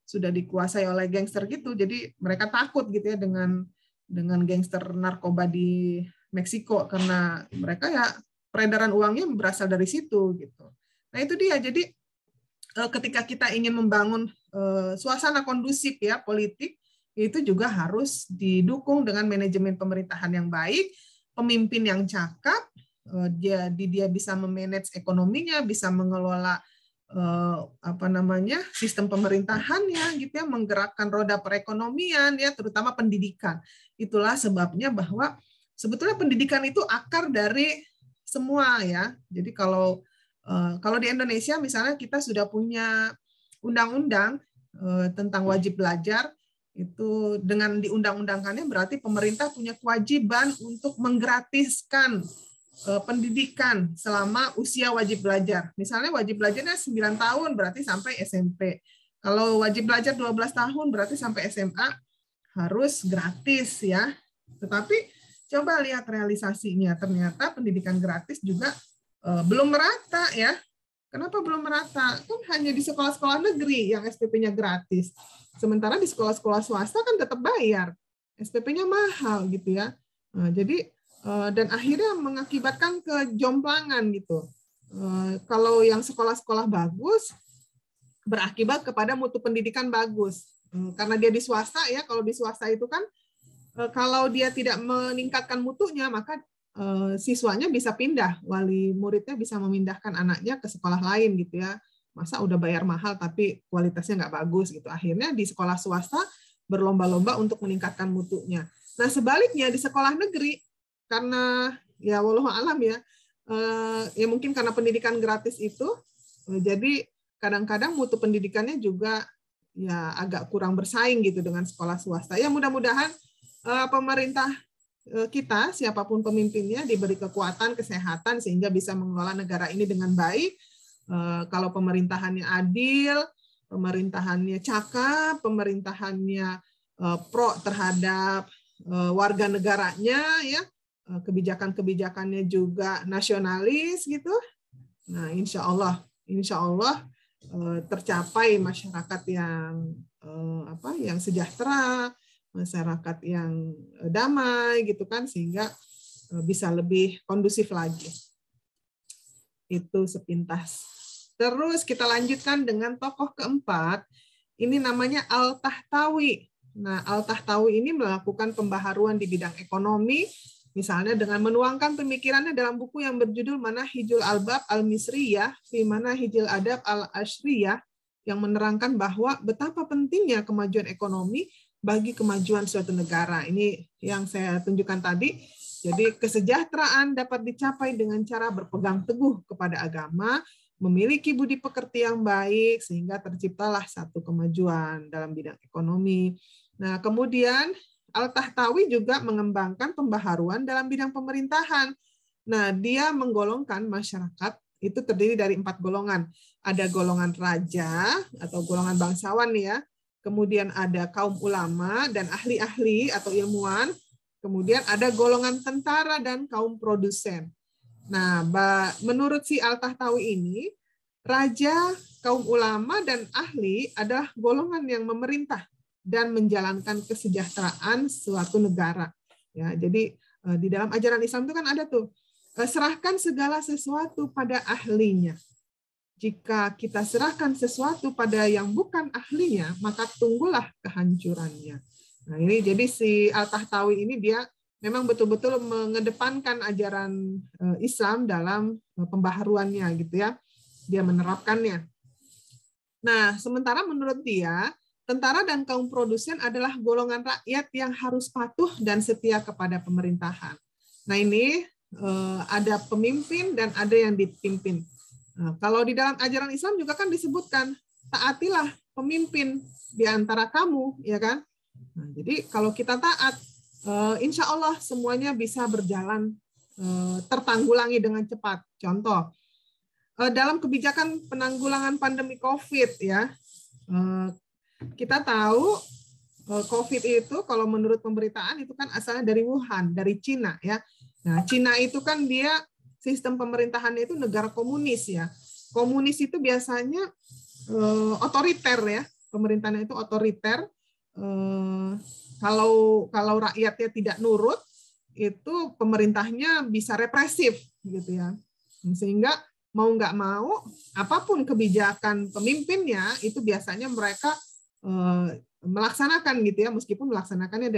sudah dikuasai oleh gangster gitu, jadi mereka takut gitu ya dengan gangster narkoba di Meksiko karena mereka ya peredaran uangnya berasal dari situ gitu. Nah itu dia, jadi ketika kita ingin membangun suasana kondusif ya politik, itu juga harus didukung dengan manajemen pemerintahan yang baik, pemimpin yang cakap, dia bisa memanage ekonominya, bisa mengelola sistem pemerintahannya gitu ya, menggerakkan roda perekonomian ya, terutama pendidikan. Itulah sebabnya bahwa sebetulnya pendidikan itu akar dari semua ya. Jadi kalau di Indonesia misalnya kita sudah punya undang-undang tentang wajib belajar, itu dengan diundang-undangkannya berarti pemerintah punya kewajiban untuk menggratiskan pendidikan selama usia wajib belajar. Misalnya wajib belajarnya 9 tahun berarti sampai SMP. Kalau wajib belajar 12 tahun berarti sampai SMA harus gratis ya. Tetapi coba lihat realisasinya, ternyata pendidikan gratis juga belum merata ya. Kenapa belum merata? Kan hanya di sekolah-sekolah negeri yang SPP-nya gratis. Sementara di sekolah-sekolah swasta kan tetap bayar. SPP-nya mahal gitu ya. Nah, jadi dan akhirnya mengakibatkan kejomplangan gitu. Kalau yang sekolah-sekolah bagus berakibat kepada mutu pendidikan bagus. Karena dia di swasta ya, kalau di swasta itu kan kalau dia tidak meningkatkan mutunya maka siswanya bisa pindah, wali muridnya bisa memindahkan anaknya ke sekolah lain gitu ya. Masa udah bayar mahal tapi kualitasnya nggak bagus gitu. Akhirnya di sekolah swasta berlomba-lomba untuk meningkatkan mutunya. Nah, sebaliknya di sekolah negeri, karena ya wallahu alam ya, ya mungkin karena pendidikan gratis itu, jadi kadang-kadang mutu pendidikannya juga ya agak kurang bersaing gitu dengan sekolah swasta. Ya mudah-mudahan pemerintah kita, siapapun pemimpinnya, diberi kekuatan, kesehatan, sehingga bisa mengelola negara ini dengan baik. Kalau pemerintahannya adil, pemerintahannya cakap, pemerintahannya pro terhadap warga negaranya, ya, kebijakan-kebijakannya juga nasionalis gitu. Nah, insya Allah tercapai masyarakat yang sejahtera, masyarakat yang damai gitu kan, sehingga bisa lebih kondusif lagi. Itu sepintas. Terus kita lanjutkan dengan tokoh keempat, ini namanya Al-Tahtawi. Nah, Al-Tahtawi ini melakukan pembaharuan di bidang ekonomi, misalnya dengan menuangkan pemikirannya dalam buku yang berjudul Manahijul Albab Al-Misriyah fi Manahijil Adab Al-Ashriyah, yang menerangkan bahwa betapa pentingnya kemajuan ekonomi bagi kemajuan suatu negara. Ini yang saya tunjukkan tadi. Jadi kesejahteraan dapat dicapai dengan cara berpegang teguh kepada agama, memiliki budi pekerti yang baik, sehingga terciptalah satu kemajuan dalam bidang ekonomi. Nah, kemudian Al-Tahtawi juga mengembangkan pembaharuan dalam bidang pemerintahan. Nah, dia menggolongkan masyarakat itu terdiri dari 4 golongan. Ada golongan raja atau golongan bangsawan ya. Kemudian ada kaum ulama dan ahli-ahli atau ilmuwan. Kemudian ada golongan tentara dan kaum produsen. Nah, menurut si Al-Tahtawi ini, raja, kaum ulama, dan ahli adalah golongan yang memerintah dan menjalankan kesejahteraan suatu negara. Ya, jadi di dalam ajaran Islam itu kan ada tuh, serahkan segala sesuatu pada ahlinya. Jika kita serahkan sesuatu pada yang bukan ahlinya, maka tunggulah kehancurannya. Nah, ini jadi si Al-Tahtawi ini dia memang betul-betul mengedepankan ajaran Islam dalam pembaharuannya gitu ya. Dia menerapkannya. Nah, sementara menurut dia, tentara dan kaum produsen adalah golongan rakyat yang harus patuh dan setia kepada pemerintahan. Nah, ini ada pemimpin dan ada yang dipimpin. Nah, kalau di dalam ajaran Islam juga kan disebutkan, taatilah pemimpin di antara kamu, ya kan? Nah, jadi kalau kita taat, insya Allah semuanya bisa berjalan tertanggulangi dengan cepat. Contoh, dalam kebijakan penanggulangan pandemi COVID, ya, kita tahu COVID itu kalau menurut pemberitaan itu kan asalnya dari Wuhan, dari Cina, ya. Nah, Cina itu kan dia sistem pemerintahannya itu negara komunis ya. Komunis itu biasanya otoriter ya, pemerintahannya itu otoriter. Kalau rakyatnya tidak nurut, itu pemerintahnya bisa represif gitu ya. Sehingga mau nggak mau, apapun kebijakan pemimpinnya itu biasanya mereka melaksanakan gitu ya, meskipun melaksanakannya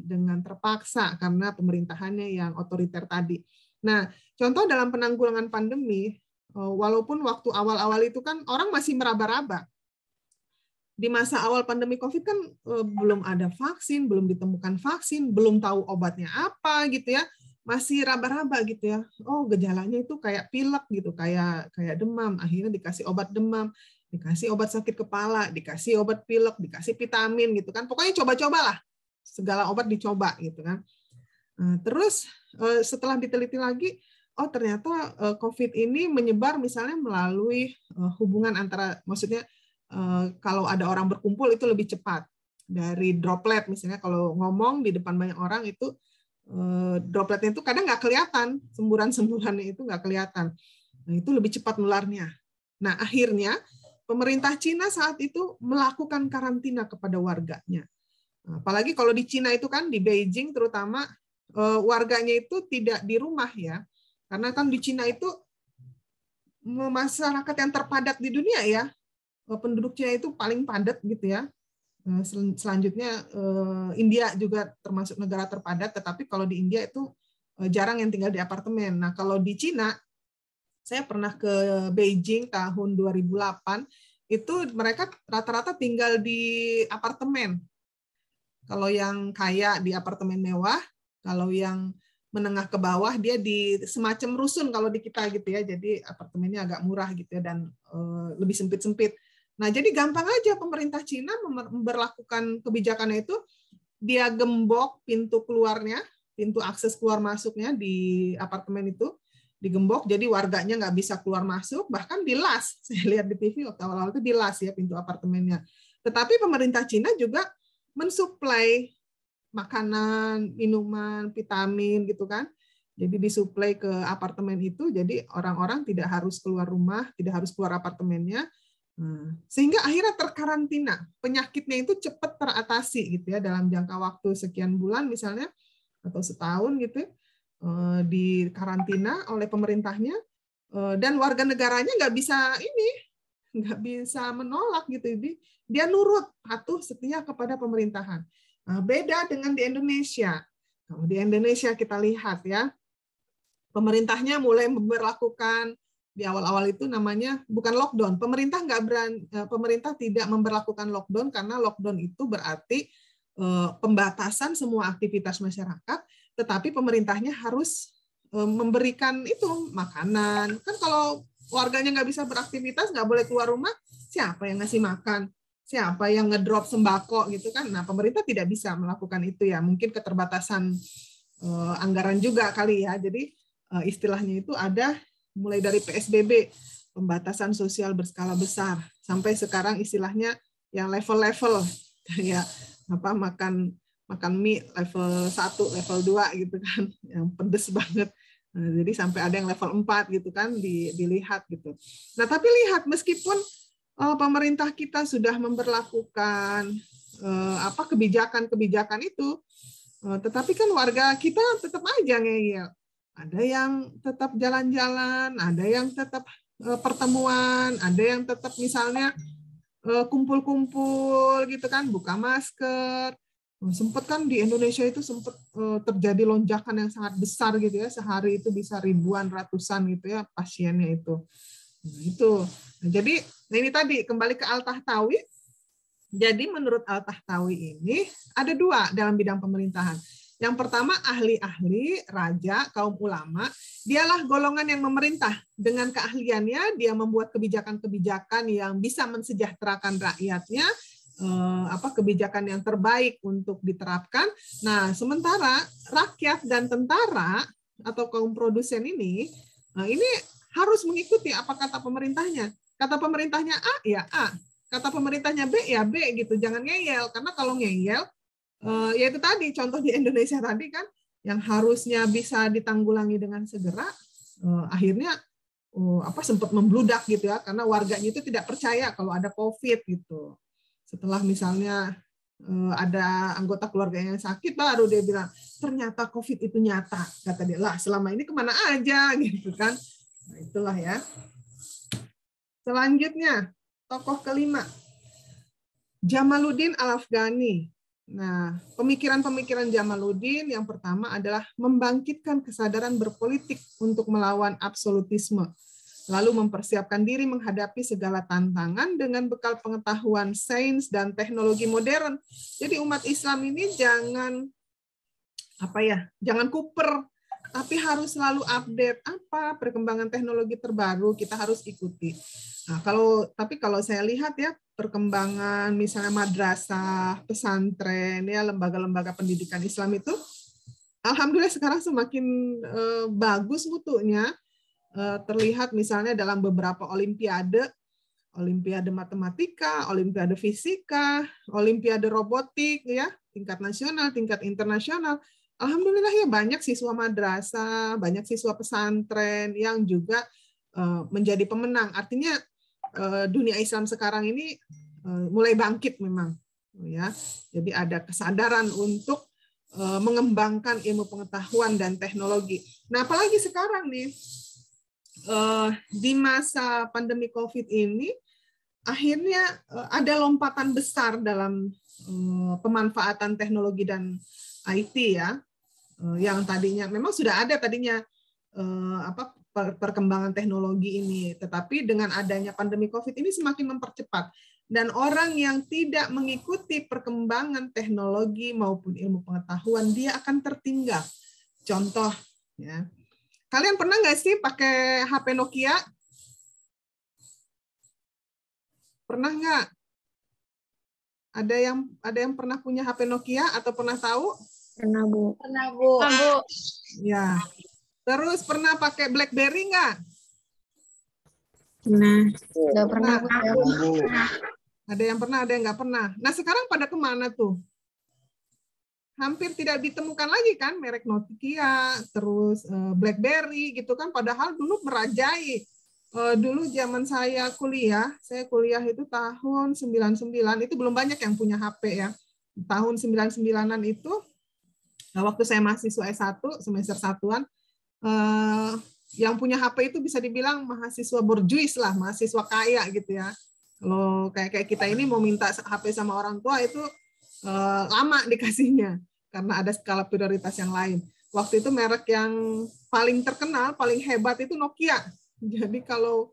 dengan terpaksa karena pemerintahannya yang otoriter tadi. Nah, contoh dalam penanggulangan pandemi, walaupun waktu awal-awal itu kan orang masih meraba-raba. Di masa awal pandemi COVID kan belum ada vaksin, belum ditemukan vaksin, belum tahu obatnya apa gitu ya. Masih raba-raba gitu ya. Oh, gejalanya itu kayak pilek gitu, kayak demam. Akhirnya dikasih obat demam, dikasih obat sakit kepala, dikasih obat pilek, dikasih vitamin gitu kan. Pokoknya coba-cobalah. Segala obat dicoba gitu kan. Terus setelah diteliti lagi, oh ternyata COVID ini menyebar misalnya melalui hubungan antara, maksudnya kalau ada orang berkumpul itu lebih cepat dari droplet, misalnya kalau ngomong di depan banyak orang itu dropletnya itu kadang nggak kelihatan, semburan-semburannya itu nggak kelihatan. Nah, itu lebih cepat nularnya. Nah, akhirnya pemerintah Cina saat itu melakukan karantina kepada warganya. Apalagi kalau di Cina itu kan, di Beijing terutama, warganya itu tidak di rumah ya, karena kan di Cina itu masyarakat yang terpadat di dunia ya, penduduknya itu paling padat gitu ya. Selanjutnya India juga termasuk negara terpadat, tetapi kalau di India itu jarang yang tinggal di apartemen. Nah, kalau di Cina, saya pernah ke Beijing tahun 2008, itu mereka rata-rata tinggal di apartemen. Kalau yang kaya di apartemen mewah, kalau yang menengah ke bawah dia di semacam rusun kalau di kita gitu ya. Jadi apartemennya agak murah gitu ya dan lebih sempit-sempit. Nah, jadi gampang aja pemerintah Cina memberlakukan kebijakannya itu, dia gembok pintu keluarnya, pintu akses keluar masuknya di apartemen itu digembok, jadi warganya nggak bisa keluar masuk, bahkan dilas. Saya lihat di TV waktu awal-awal itu dilas ya pintu apartemennya. Tetapi pemerintah Cina juga mensuplai makanan, minuman, vitamin gitu kan. Jadi disuplai ke apartemen itu, jadi orang-orang tidak harus keluar rumah, tidak harus keluar apartemennya. Sehingga akhirnya terkarantina. Penyakitnya itu cepat teratasi gitu ya dalam jangka waktu sekian bulan misalnya atau setahun gitu. Di karantina oleh pemerintahnya dan warga negaranya nggak bisa menolak gitu. Dia nurut, patuh, setia kepada pemerintahan. Nah, beda dengan di Indonesia. Kalau di Indonesia kita lihat ya, pemerintahnya mulai memberlakukan di awal-awal itu namanya bukan lockdown. Pemerintah tidak memberlakukan lockdown karena lockdown itu berarti pembatasan semua aktivitas masyarakat, tetapi pemerintahnya harus memberikan itu makanan. Kan kalau warganya nggak bisa beraktivitas, nggak boleh keluar rumah, siapa yang ngasih makan? Siapa yang ngedrop sembako gitu kan? Nah, pemerintah tidak bisa melakukan itu ya. Mungkin keterbatasan anggaran juga kali ya. Jadi istilahnya itu ada mulai dari PSBB, pembatasan sosial berskala besar, sampai sekarang istilahnya yang level-level kayak makan mie level 1, level 2 gitu kan, yang pedes banget. Nah, jadi sampai ada yang level 4 gitu kan dilihat gitu. Nah, tapi lihat meskipun pemerintah kita sudah memberlakukan kebijakan-kebijakan itu, tetapi kan warga kita tetap aja ngeyel. Ada yang tetap jalan-jalan, ada yang tetap pertemuan, ada yang tetap misalnya kumpul-kumpul gitu kan, buka masker. Sempat kan di Indonesia itu sempat terjadi lonjakan yang sangat besar gitu ya, sehari itu bisa ribuan, ratusan gitu ya pasiennya itu. Nah, itu. Nah, jadi ini tadi kembali ke Al-Tahtawi. Jadi menurut Al-Tahtawi ini ada dua dalam bidang pemerintahan. Yang pertama ahli-ahli, raja, kaum ulama, dialah golongan yang memerintah. Dengan keahliannya dia membuat kebijakan-kebijakan yang bisa mensejahterakan rakyatnya, kebijakan yang terbaik untuk diterapkan. Nah, sementara rakyat dan tentara atau kaum produsen ini harus mengikuti apa kata pemerintahnya. Kata pemerintahnya A, ya A. Kata pemerintahnya B, ya B gitu. Jangan ngeyel, karena kalau ngeyel, ya itu tadi contoh di Indonesia tadi kan yang harusnya bisa ditanggulangi dengan segera akhirnya sempat membludak gitu ya, karena warganya itu tidak percaya kalau ada COVID gitu. Setelah misalnya ada anggota keluarga yang sakit, baru dia bilang ternyata COVID itu nyata, kata dia. Lah selama ini kemana aja gitu kan. Nah, itulah ya. Selanjutnya tokoh kelima, Jamaluddin Al-Afghani. Nah, pemikiran-pemikiran Jamaluddin yang pertama adalah membangkitkan kesadaran berpolitik untuk melawan absolutisme, lalu mempersiapkan diri menghadapi segala tantangan dengan bekal pengetahuan sains dan teknologi modern. Jadi umat Islam ini jangan kuper, tapi harus selalu update apa perkembangan teknologi terbaru, kita harus ikuti. Nah, kalau saya lihat ya, perkembangan misalnya madrasah, pesantren, ya lembaga-lembaga pendidikan Islam itu, alhamdulillah sekarang semakin bagus mutunya. Terlihat misalnya dalam beberapa olimpiade matematika, olimpiade fisika, olimpiade robotik, ya tingkat nasional, tingkat internasional. Alhamdulillah ya banyak siswa madrasah, banyak siswa pesantren yang juga menjadi pemenang. Artinya dunia Islam sekarang ini mulai bangkit memang, ya. Jadi ada kesadaran untuk mengembangkan ilmu pengetahuan dan teknologi. Nah, apalagi sekarang nih di masa pandemi COVID ini, akhirnya ada lompatan besar dalam pemanfaatan teknologi dan IT ya, yang tadinya memang sudah ada tadinya perkembangan teknologi ini, tetapi dengan adanya pandemi COVID ini semakin mempercepat. Dan orang yang tidak mengikuti perkembangan teknologi maupun ilmu pengetahuan, dia akan tertinggal. Contoh, ya. Kalian pernah nggak sih pakai HP Nokia? Pernah nggak? Ada yang pernah punya HP Nokia atau pernah tahu? Pernah, Bu. Pernah, Bu. Ya. Terus pernah pakai BlackBerry nggak? Pernah. Nggak pernah, Bu. Ada yang pernah, ada yang nggak pernah. Nah, sekarang pada kemana tuh? Hampir tidak ditemukan lagi kan merek Nokia, terus BlackBerry gitu kan. Padahal dulu merajai. Dulu zaman saya kuliah itu tahun 99, itu belum banyak yang punya HP ya. Tahun 99-an itu, waktu saya mahasiswa S1, semester 1-an, yang punya HP itu bisa dibilang mahasiswa borjuis lah, mahasiswa kaya gitu ya. Kalau kayak kita ini mau minta HP sama orang tua itu lama dikasihnya karena ada skala prioritas yang lain. Waktu itu merek yang paling terkenal, paling hebat itu Nokia. Jadi kalau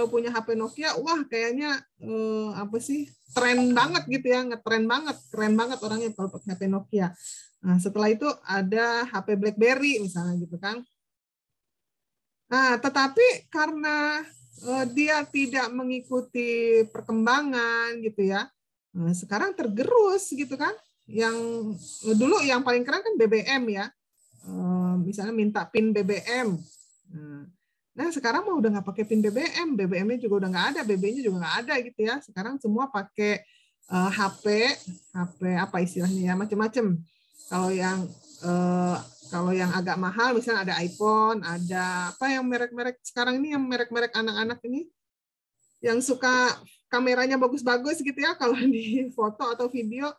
punya HP Nokia, wah kayaknya tren banget gitu ya, ngetren banget, keren banget orangnya kalau pakai HP Nokia. Nah, setelah itu ada HP BlackBerry misalnya gitu kan. Nah, tetapi karena dia tidak mengikuti perkembangan gitu ya, sekarang tergerus gitu kan. Yang dulu yang paling keren kan BBM ya, misalnya minta PIN BBM. Nah sekarang mah udah nggak pakai PIN BBM, BBM-nya juga udah nggak ada, BB-nya juga nggak ada gitu ya. Sekarang semua pakai HP apa istilahnya ya, macam-macam. Kalau yang agak mahal misalnya ada iPhone, ada apa yang merek-merek sekarang ini, yang merek-merek anak-anak ini yang suka kameranya bagus-bagus gitu ya, kalau di foto atau video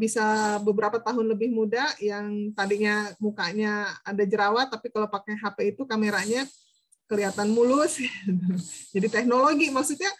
bisa beberapa tahun lebih muda, yang tadinya mukanya ada jerawat tapi kalau pakai HP itu kameranya kelihatan mulus. Jadi teknologi maksudnya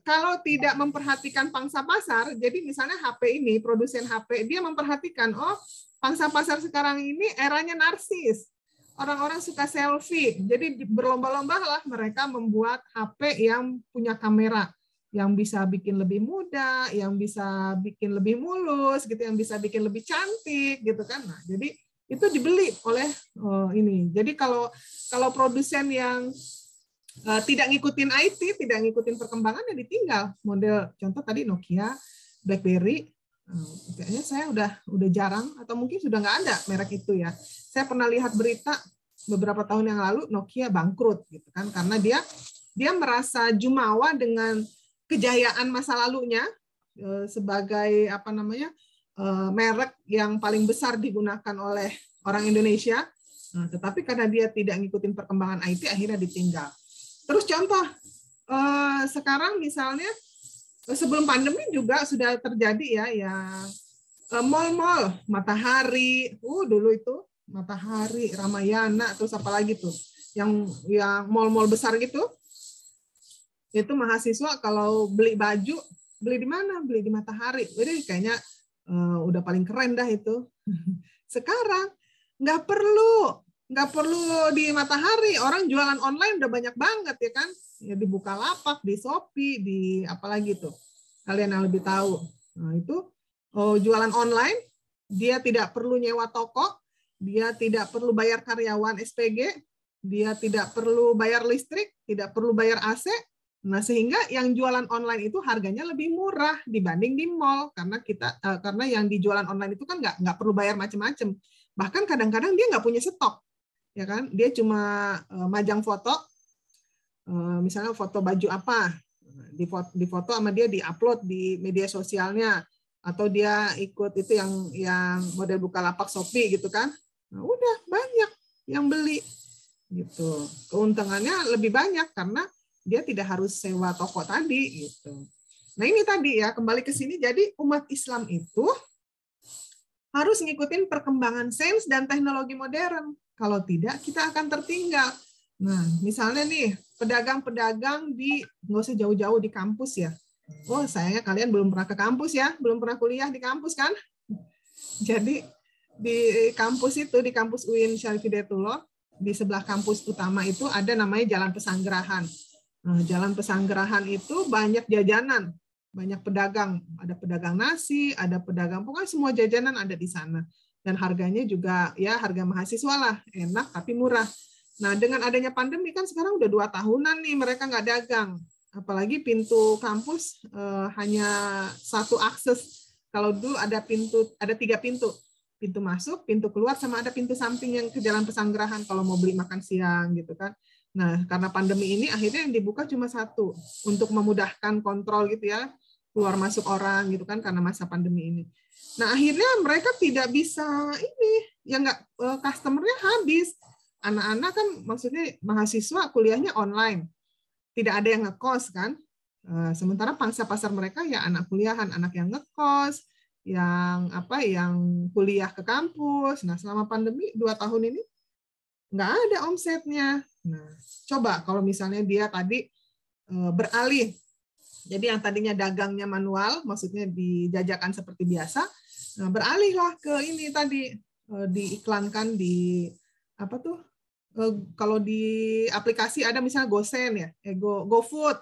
kalau tidak memperhatikan pangsa pasar, jadi misalnya HP ini, produsen HP, dia memperhatikan, oh pangsa pasar sekarang ini eranya narsis. Orang-orang suka selfie. Jadi berlomba-lomba lah mereka membuat HP yang punya kamera, yang bisa bikin lebih muda, yang bisa bikin lebih mulus, gitu, yang bisa bikin lebih cantik, gitu kan. Nah, jadi itu dibeli oleh ini. Jadi kalau produsen yang tidak ngikutin IT, tidak ngikutin perkembangan, ya ditinggal. Model contoh tadi Nokia, BlackBerry, kayaknya saya udah jarang atau mungkin sudah nggak ada merek itu ya. Saya pernah lihat berita beberapa tahun yang lalu Nokia bangkrut gitu kan, karena dia merasa jumawa dengan kejayaan masa lalunya sebagai merek yang paling besar digunakan oleh orang Indonesia. Nah, tetapi karena dia tidak ngikutin perkembangan IT, akhirnya ditinggal. Terus contoh sekarang misalnya sebelum pandemi juga sudah terjadi ya mall-mall Matahari, dulu itu Matahari, Ramayana, terus apa lagi tuh yang mall-mall besar gitu, itu mahasiswa kalau beli baju, beli di mana? Beli di Matahari. Jadi kayaknya udah paling keren dah itu. Sekarang nggak perlu di Matahari, orang jualan online udah banyak banget ya kan, ya di Bukalapak, di Shopee, di apalagi tuh kalian yang lebih tahu. Nah itu jualan online, dia tidak perlu nyewa toko, dia tidak perlu bayar karyawan SPG, dia tidak perlu bayar listrik, tidak perlu bayar AC. Nah sehingga yang jualan online itu harganya lebih murah dibanding di mall, karena yang di jualan online itu kan nggak perlu bayar macam-macam. Bahkan kadang-kadang dia nggak punya stok. Ya kan, dia cuma majang foto, misalnya foto baju apa, di foto sama dia diupload di media sosialnya, atau dia ikut itu yang model Bukalapak, Shopee gitu kan, nah, udah banyak yang beli gitu, keuntungannya lebih banyak karena dia tidak harus sewa toko tadi gitu. Nah ini tadi ya, kembali ke sini, jadi umat Islam itu harus ngikutin perkembangan sains dan teknologi modern. Kalau tidak, kita akan tertinggal. Nah, misalnya nih, pedagang-pedagang nggak usah jauh-jauh di kampus ya. Oh, sayangnya kalian belum pernah ke kampus ya, belum pernah kuliah di kampus kan? Jadi di kampus itu, di kampus UIN Syarif Hidayatullah, di sebelah kampus utama itu ada namanya Jalan Pesanggerahan. Nah, Jalan Pesanggerahan itu banyak jajanan, banyak pedagang, ada pedagang nasi, ada pedagang, pokoknya semua jajanan ada di sana. Dan harganya juga ya harga mahasiswa lah, enak tapi murah. Nah, dengan adanya pandemi kan sekarang udah 2 tahunan nih mereka nggak dagang. Apalagi pintu kampus hanya satu akses. Kalau dulu ada 3 pintu. Pintu masuk, pintu keluar, sama ada pintu samping yang ke Jalan Pesanggerahan kalau mau beli makan siang gitu kan. Nah, karena pandemi ini akhirnya yang dibuka cuma satu untuk memudahkan kontrol gitu ya, keluar masuk orang gitu kan karena masa pandemi ini. Nah, akhirnya mereka tidak bisa ini, ya nggak, customer-nya habis. Anak-anak kan maksudnya mahasiswa kuliahnya online. Tidak ada yang ngekos kan. Sementara pangsa pasar mereka ya anak kuliahan, anak yang ngekos, yang kuliah ke kampus. Nah, selama pandemi 2 tahun ini nggak ada omsetnya. Nah, coba kalau misalnya dia tadi beralih, jadi yang tadinya dagangnya manual, maksudnya dijajakan seperti biasa, nah beralihlah ke ini tadi, diiklankan di apa tuh? Kalau di aplikasi ada misalnya GoSend ya, GoFood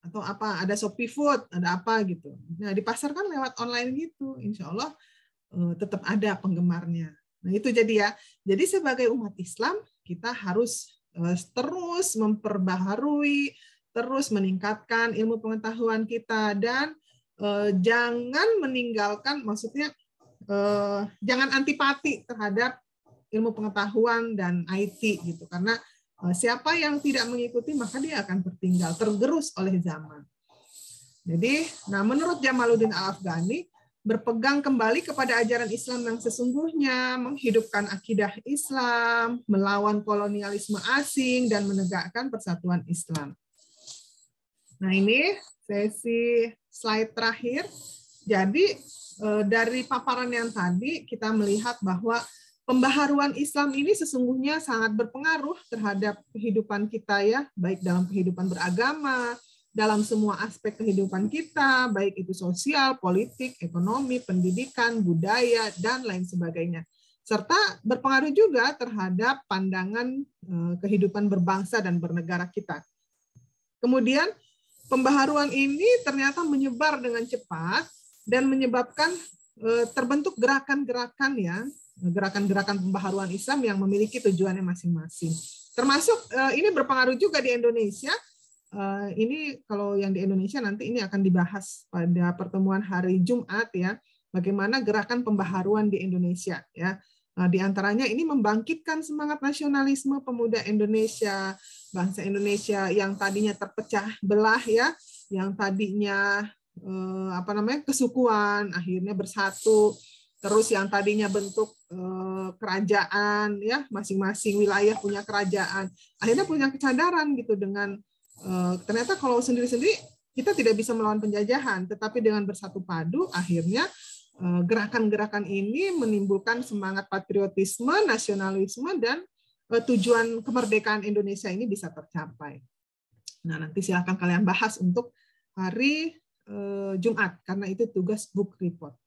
atau apa, ada Shopee Food, ada apa gitu. Nah, dipasarkan lewat online gitu, insya Allah tetap ada penggemarnya. Nah, itu jadi ya. Jadi sebagai umat Islam, kita harus terus memperbaharui, terus meningkatkan ilmu pengetahuan kita, dan jangan meninggalkan, maksudnya jangan antipati terhadap ilmu pengetahuan dan IT gitu. Karena siapa yang tidak mengikuti, maka dia akan tertinggal, tergerus oleh zaman. Jadi, nah menurut Jamaluddin Al-Afghani, berpegang kembali kepada ajaran Islam yang sesungguhnya, menghidupkan akidah Islam, melawan kolonialisme asing, dan menegakkan persatuan Islam. Nah, ini sesi slide terakhir. Jadi, dari paparan yang tadi, kita melihat bahwa pembaharuan Islam ini sesungguhnya sangat berpengaruh terhadap kehidupan kita ya, baik dalam kehidupan beragama, dalam semua aspek kehidupan kita, baik itu sosial, politik, ekonomi, pendidikan, budaya, dan lain sebagainya. Serta berpengaruh juga terhadap pandangan kehidupan berbangsa dan bernegara kita. Kemudian, pembaharuan ini ternyata menyebar dengan cepat dan menyebabkan terbentuk gerakan-gerakan ya, gerakan-gerakan pembaharuan Islam yang memiliki tujuannya masing-masing. Termasuk ini berpengaruh juga di Indonesia. Ini kalau yang di Indonesia nanti ini akan dibahas pada pertemuan hari Jumat ya, bagaimana gerakan pembaharuan di Indonesia ya. Nah, di antaranya ini membangkitkan semangat nasionalisme pemuda Indonesia, bangsa Indonesia yang tadinya terpecah belah ya, yang tadinya kesukuan akhirnya bersatu, terus yang tadinya bentuk kerajaan ya, masing-masing wilayah punya kerajaan, akhirnya punya kesadaran gitu dengan ternyata kalau sendiri-sendiri kita tidak bisa melawan penjajahan, tetapi dengan bersatu padu akhirnya gerakan-gerakan ini menimbulkan semangat patriotisme, nasionalisme, dan tujuan kemerdekaan Indonesia ini bisa tercapai. Nah, nanti silakan kalian bahas untuk hari Jumat, karena itu tugas book report.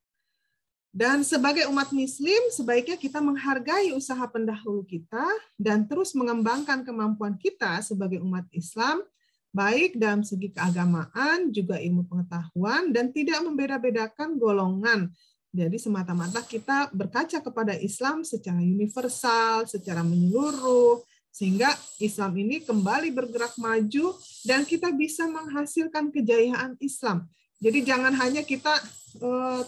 Dan sebagai umat Muslim, sebaiknya kita menghargai usaha pendahulu kita dan terus mengembangkan kemampuan kita sebagai umat Islam, baik dalam segi keagamaan, juga ilmu pengetahuan, dan tidak membeda-bedakan golongan. Jadi semata-mata kita berkaca kepada Islam secara universal, secara menyeluruh, sehingga Islam ini kembali bergerak maju dan kita bisa menghasilkan kejayaan Islam. Jadi jangan hanya kita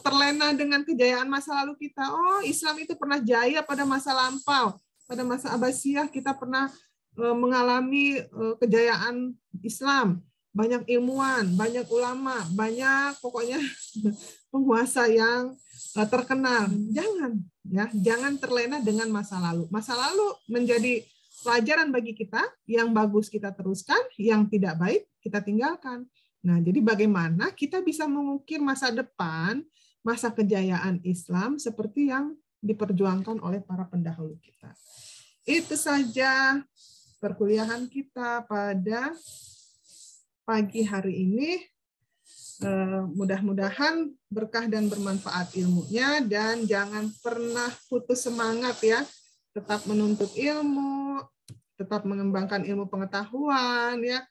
terlena dengan kejayaan masa lalu kita. Oh, Islam itu pernah jaya pada masa lampau. Pada masa Abbasiyah kita pernah mengalami kejayaan Islam. Banyak ilmuwan, banyak ulama, banyak pokoknya penguasa yang terkenal. Jangan terlena dengan masa lalu. Masa lalu menjadi pelajaran bagi kita, yang bagus kita teruskan, yang tidak baik kita tinggalkan. Nah, jadi bagaimana kita bisa mengukir masa depan, masa kejayaan Islam seperti yang diperjuangkan oleh para pendahulu kita. Itu saja perkuliahan kita pada pagi hari ini. Mudah-mudahan berkah dan bermanfaat ilmunya, dan jangan pernah putus semangat ya. Tetap menuntut ilmu, tetap mengembangkan ilmu pengetahuan ya.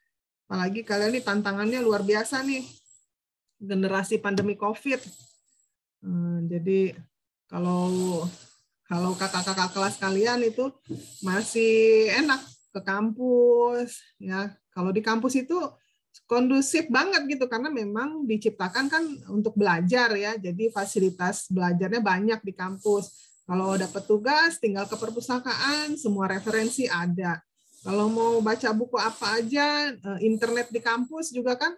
Apalagi kalian ini tantangannya luar biasa nih, generasi pandemi COVID. Jadi kalau kakak-kakak kelas kalian itu masih enak ke kampus, ya. Kalau di kampus itu kondusif banget gitu karena memang diciptakan kan untuk belajar ya. Jadi fasilitas belajarnya banyak di kampus. Kalau dapat tugas tinggal ke perpustakaan, semua referensi ada. Kalau mau baca buku apa aja, internet di kampus juga kan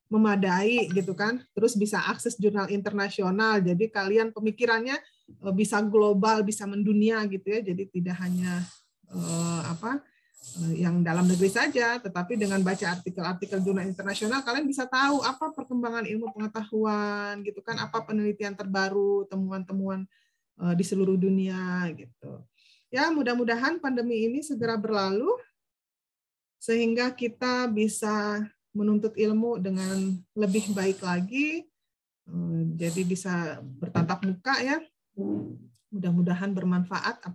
memadai gitu kan. Terus bisa akses jurnal internasional. Jadi kalian pemikirannya bisa global, bisa mendunia gitu ya. Jadi tidak hanya yang dalam negeri saja, tetapi dengan baca artikel-artikel jurnal internasional kalian bisa tahu apa perkembangan ilmu pengetahuan gitu kan, apa penelitian terbaru, temuan-temuan di seluruh dunia gitu. Ya, mudah-mudahan pandemi ini segera berlalu sehingga kita bisa menuntut ilmu dengan lebih baik lagi. Jadi bisa bertatap muka ya. Mudah-mudahan bermanfaat apa